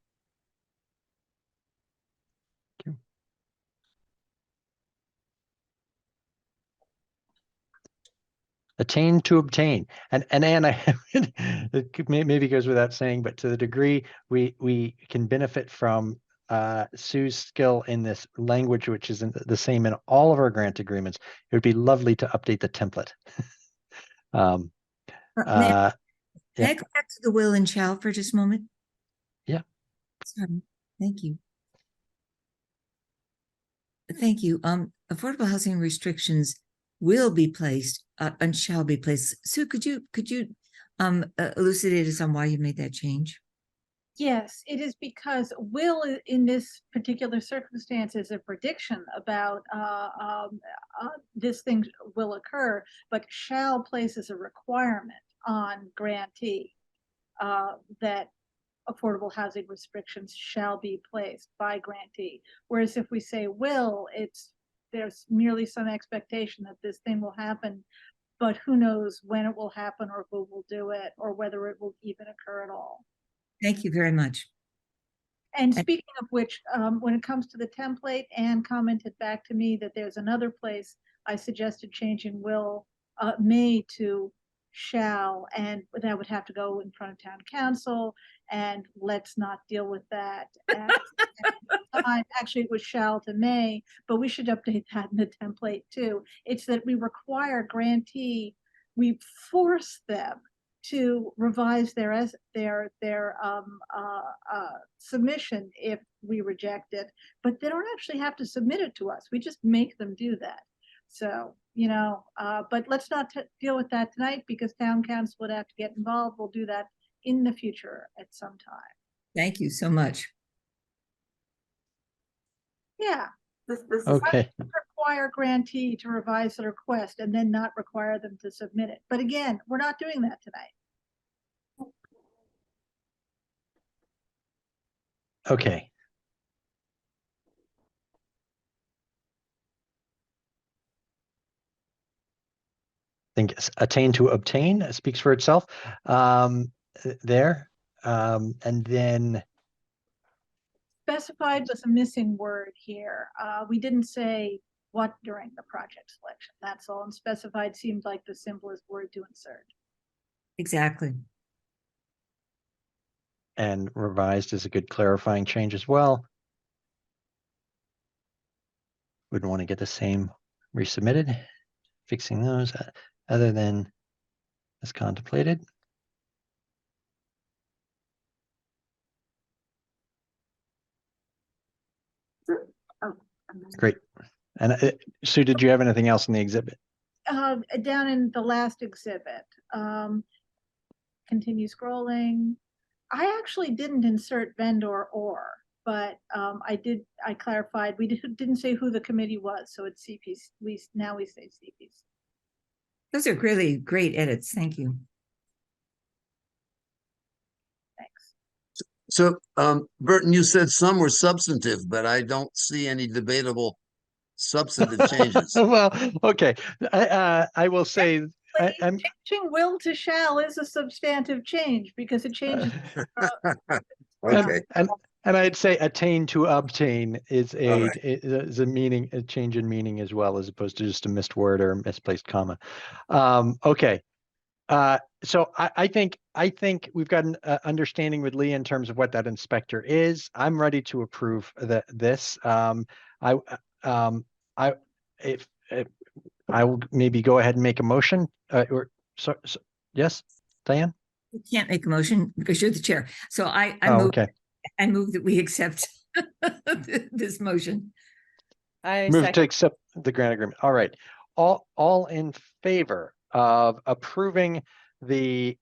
Attain to obtain. And Anne, it maybe goes without saying, but to the degree we can benefit from Sue's skill in this language, which is the same in all of our grant agreements, it would be lovely to update the template. May I go back to the will and shall for just a moment? Yeah. Sorry. Thank you. Thank you. Affordable housing restrictions will be placed and shall be placed. Sue, could you elucidate us on why you made that change? Yes, it is because will in this particular circumstance is a prediction about this thing will occur, but shall places a requirement on grantee that affordable housing restrictions shall be placed by grantee. Whereas if we say will, there's merely some expectation that this thing will happen, but who knows when it will happen or who will do it or whether it will even occur at all. Thank you very much. And speaking of which, when it comes to the template, Anne commented back to me that there's another place I suggested changing will, may to shall, and that would have to go in front of town council, and let's not deal with that. Actually, it was shall to may, but we should update that in the template too. It's that we require grantee, we force them to revise their submission if we reject it, but they don't actually have to submit it to us. We just make them do that. So, you know, but let's not deal with that tonight because town council would have to get involved. We'll do that in the future at some time. Thank you so much. Yeah. This Okay. Require grantee to revise the request and then not require them to submit it. But again, we're not doing that tonight. Okay. I think attain to obtain speaks for itself there. And then Specified was a missing word here. We didn't say what during the project selection. That's all. And specified seemed like the simplest word to insert. Exactly. And revised is a good clarifying change as well. Wouldn't want to get the same resubmitted. Fixing those other than as contemplated. Great. And Sue, did you have anything else in the exhibit? Down in the last exhibit, continue scrolling. I actually didn't insert vendor or, but I clarified, we didn't say who the committee was. So it's CPC, now we say CPC. Those are really great edits. Thank you. Thanks. So, Burton, you said some were substantive, but I don't see any debatable substantive changes. Well, okay. I will say I'm changing will to shall is a substantive change because it changes. Okay. And I'd say attain to obtain is All right. is a meaning, a change in meaning as well, as opposed to just a missed word or a misplaced comma. Okay. So I think we've got an understanding with Lee in terms of what that inspector is. I'm ready to approve this. If I will maybe go ahead and make a motion. Yes, Diane. You can't make a motion because you're the chair. So I move that we accept this motion. I move second. to accept the grant agreement. All right. All in favor of approving the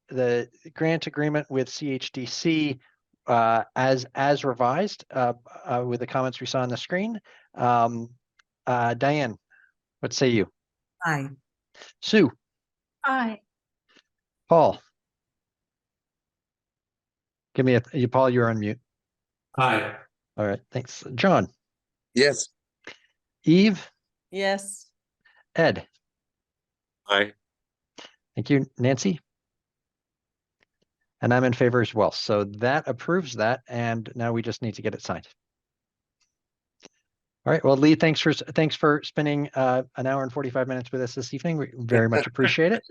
grant agreement with CHDC as revised with the comments we saw on the screen. Diane, what say you? Aye. Sue, Aye. Paul. Give me a Paul, you're on mute. Aye. All right, thanks. John, Yes. Eve, Yes. Ed. Aye. Thank you, Nancy. And I'm in favor as well. So that approves that, and now we just need to get it signed. All right. Well, Lee, thanks for spending an hour and 45 minutes with us this evening. We very much appreciate it.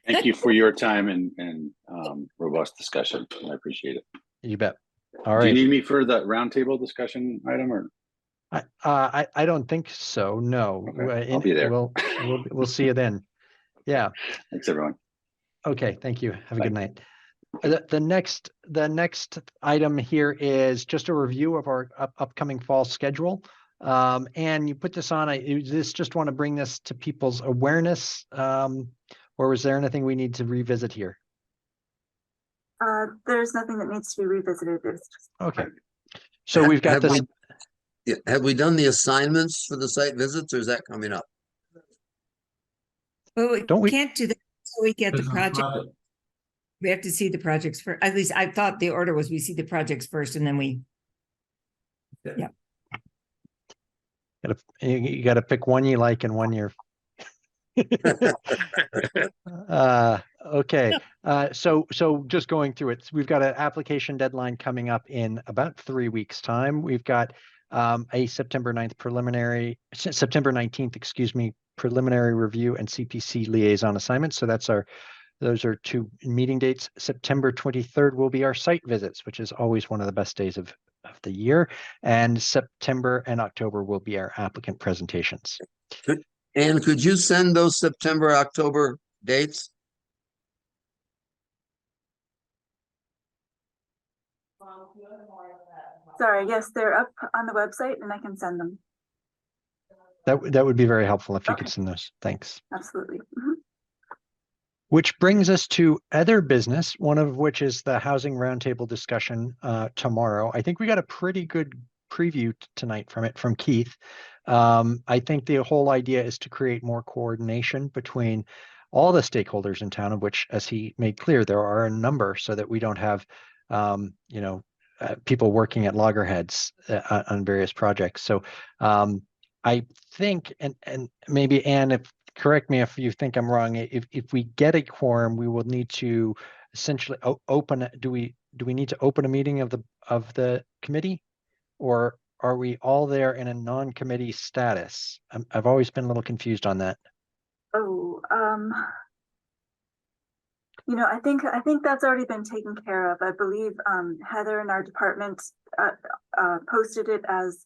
Thank you for your time and robust discussion. I appreciate it. You bet. All Do you right. need me for the roundtable discussion item or? I don't think so. No. Okay, I'll be there. We'll see you then. Yeah. Thanks, everyone. Okay. Thank you. Have a Bye. good night. The next item here is just a review of our upcoming fall schedule. And you put this on, just want to bring this to people's awareness. Or was there anything we need to revisit here? There's nothing that needs to be revisited. It's just Okay. So we've got this. Have we done the assignments for the site visits, or is that coming up? Well, we Don't we- can't do that until we get the project. We have to see the projects first. At least I thought the order was we see the projects first and then we. Yeah. You got to pick one you like and one you're. Okay. So just going through it, we've got an application deadline coming up in about 3 weeks' time. We've got a September 19th, excuse me, preliminary review and CPC liaison assignment. So those are 2 meeting dates. September 23rd will be our site visits, which is always one of the best days of the year. And September and October will be our applicant presentations. And could you send those September, October dates? sorry. Yes, they're up on the website, and I can send them. That would be very helpful if you could Okay. send those. Thanks. Absolutely. Mhm. Which brings us to other business, one of which is the housing roundtable discussion tomorrow. I think we got a pretty good preview tonight from Keith. I think the whole idea is to create more coordination between all the stakeholders in town, of which, as he made clear, there are a number, so that we don't have, people working at loggerheads on various projects. So I think, and maybe Anne, correct me if you think I'm wrong. If we get a quorum, we will need to essentially open. Do we need to open a meeting of the committee, or are we all there in a non-committee status? I've always been a little confused on that. Oh, I think that's already been taken care of. I believe Heather in our department posted it as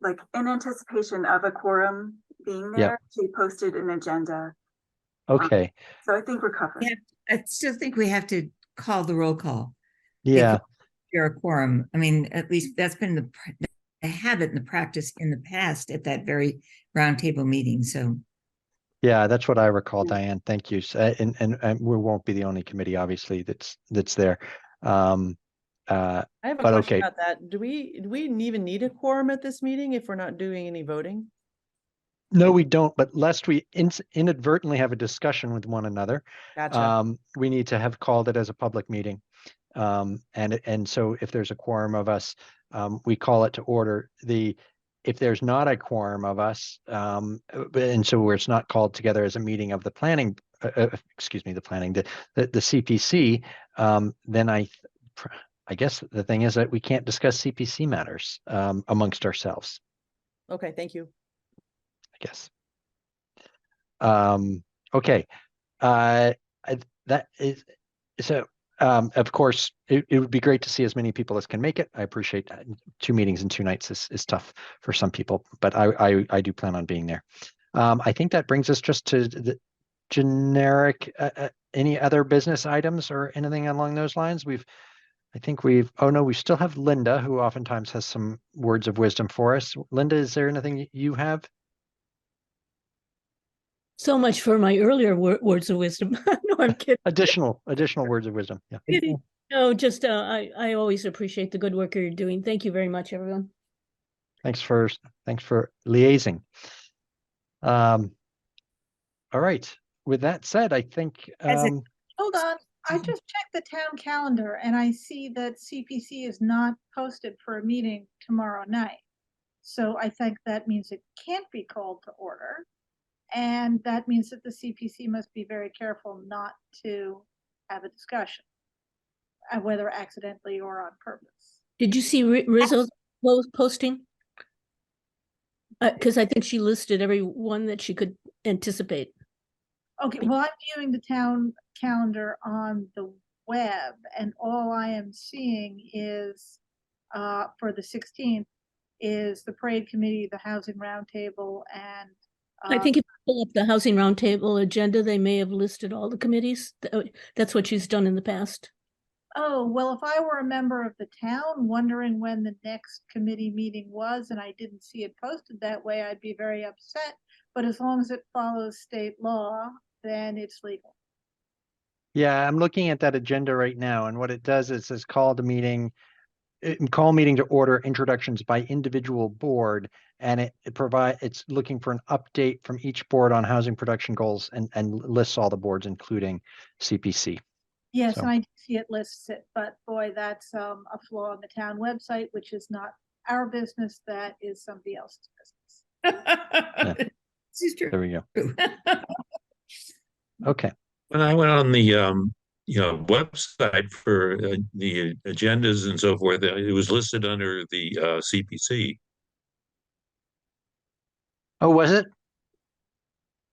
like in anticipation of a quorum being there. Yep. She posted an agenda. Okay. So I think we're covered. Yeah, I still think we have to call the roll call. Yeah. You're a quorum. I mean, at least that's been the habit and the practice in the past at that very roundtable meeting. So. Yeah, that's what I recall, Diane. Thank you. And we won't be the only committee, obviously, that's there. I have a But question okay. about that. Do we even need a quorum at this meeting if we're not doing any voting? No, we don't. But lest we inadvertently have a discussion with one another, Gotcha. we need to have called it as a public meeting. And so if there's a quorum of us, we call it to order. If there's not a quorum of us, and so where it's not called together as a meeting of the planning, the CPC, then I guess the thing is that we can't discuss CPC matters amongst ourselves, Okay, thank you. I guess. Okay. That is so. Of course, it would be great to see as many people as can make it. I appreciate that. 2 meetings in 2 nights is tough for some people, but I do plan on being there. I think that brings us just to the generic, any other business items or anything along those lines. We still have Linda, who oftentimes has some words of wisdom for us. Linda, is there anything you have? So much for my earlier words of wisdom. No, I'm kidding. Additional words of wisdom. Yeah. Kidding. No, just I always appreciate the good work you're doing. Thank you very much, everyone. Thanks for liaising. All right. With that said, I think Hold on, I just checked the town calendar and I see that CPC is not posted for a meeting tomorrow night. So I think that means it can't be called to order. And that means that the CPC must be very careful not to have a discussion, whether accidentally or on purpose. Did you see Rizzo's posting? Because I think she listed every one that she could anticipate. Okay, well, I'm viewing the town calendar on the web, and all I am seeing is for the 16th is the parade committee, the housing roundtable, and I think if you pull up the housing roundtable agenda, they may have listed all the committees. That's what she's done in the past. oh, well, if I were a member of the town wondering when the next committee meeting was and I didn't see it posted that way, I'd be very upset. But as long as it follows state law, then it's legal. yeah, I'm looking at that agenda right now, and what it does is it says call meeting to order, introductions by individual board, and it's looking for an update from each board on housing production goals and lists all the boards, including CPC. Yes, So- and I do see it lists it, but boy, that's a flaw on the town website, which is not our business. That is somebody else's business. This is true. There we go. Okay. When I went on the website for the agendas and so forth, it was listed under the CPC. Oh, was it?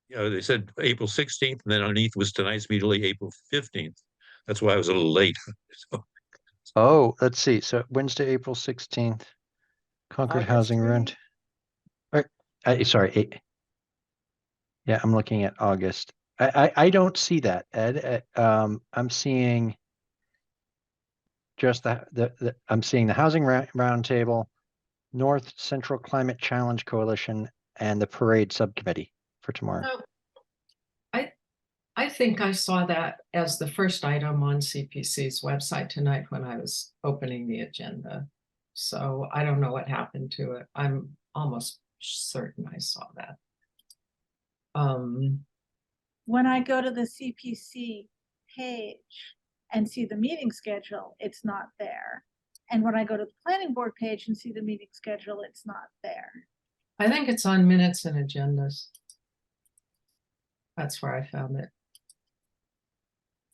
Yeah, they said April 16th, and then underneath was tonight's immediately April 15th. That's why I was a little late. So, Oh, let's see. So Wednesday, April 16th, Concord August, Housing maybe? Rent. Sorry. Yeah, I'm looking at August. I don't see that, Ed. I'm seeing just I'm seeing the Housing Roundtable, North Central Climate Challenge Coalition, and the Parade Subcommittee for tomorrow. Oh, I think I saw that as the first item on CPC's website tonight when I was opening the agenda. So I don't know what happened to it. I'm almost certain I saw that. When I go to the CPC page and see the meeting schedule, it's not there. And when I go to the planning board page and see the meeting schedule, it's not there. I think it's on minutes and agendas. That's where I found it.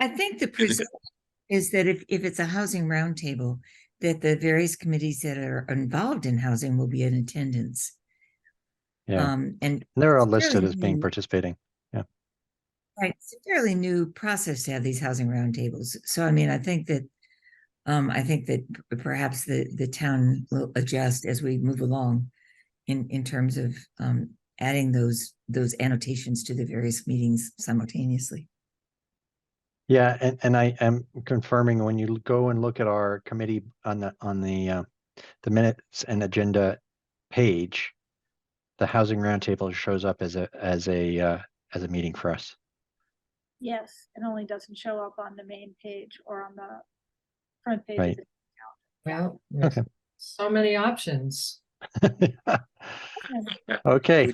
I think the presumption is that if it's a housing roundtable, that the various committees that are involved in housing will be in attendance. Yeah. And They're all it's listed fairly as being new. participating. Yeah. Right, it's a fairly new process to have these housing roundtables. So I mean, I think that perhaps the town will adjust as we move along in terms of adding those annotations to the various meetings simultaneously. Yeah, and I am confirming when you go and look at our committee on the minutes and agenda page, the Housing Roundtable shows up as a meeting for us. Yes, it only doesn't show up on the main page or on the front page. Right. Well, there's Okay. so many options. Okay,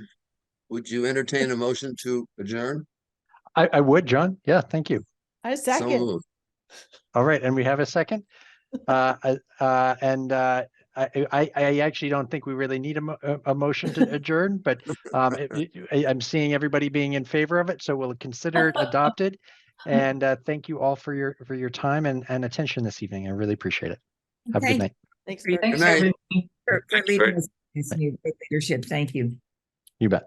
Would you entertain a motion to adjourn? I would, John. Yeah, thank you. I So second. moved. All right, and we have a second. I actually don't think we really need a motion to adjourn, but I'm seeing everybody being in favor of it, so we'll consider it adopted. And thank you all for your time and attention this evening. I really appreciate it. Have a good night. Thanks. Great. Bert. Thanks, night. everybody. For Thanks, leading Bert. us in your leadership. Thank you. You bet.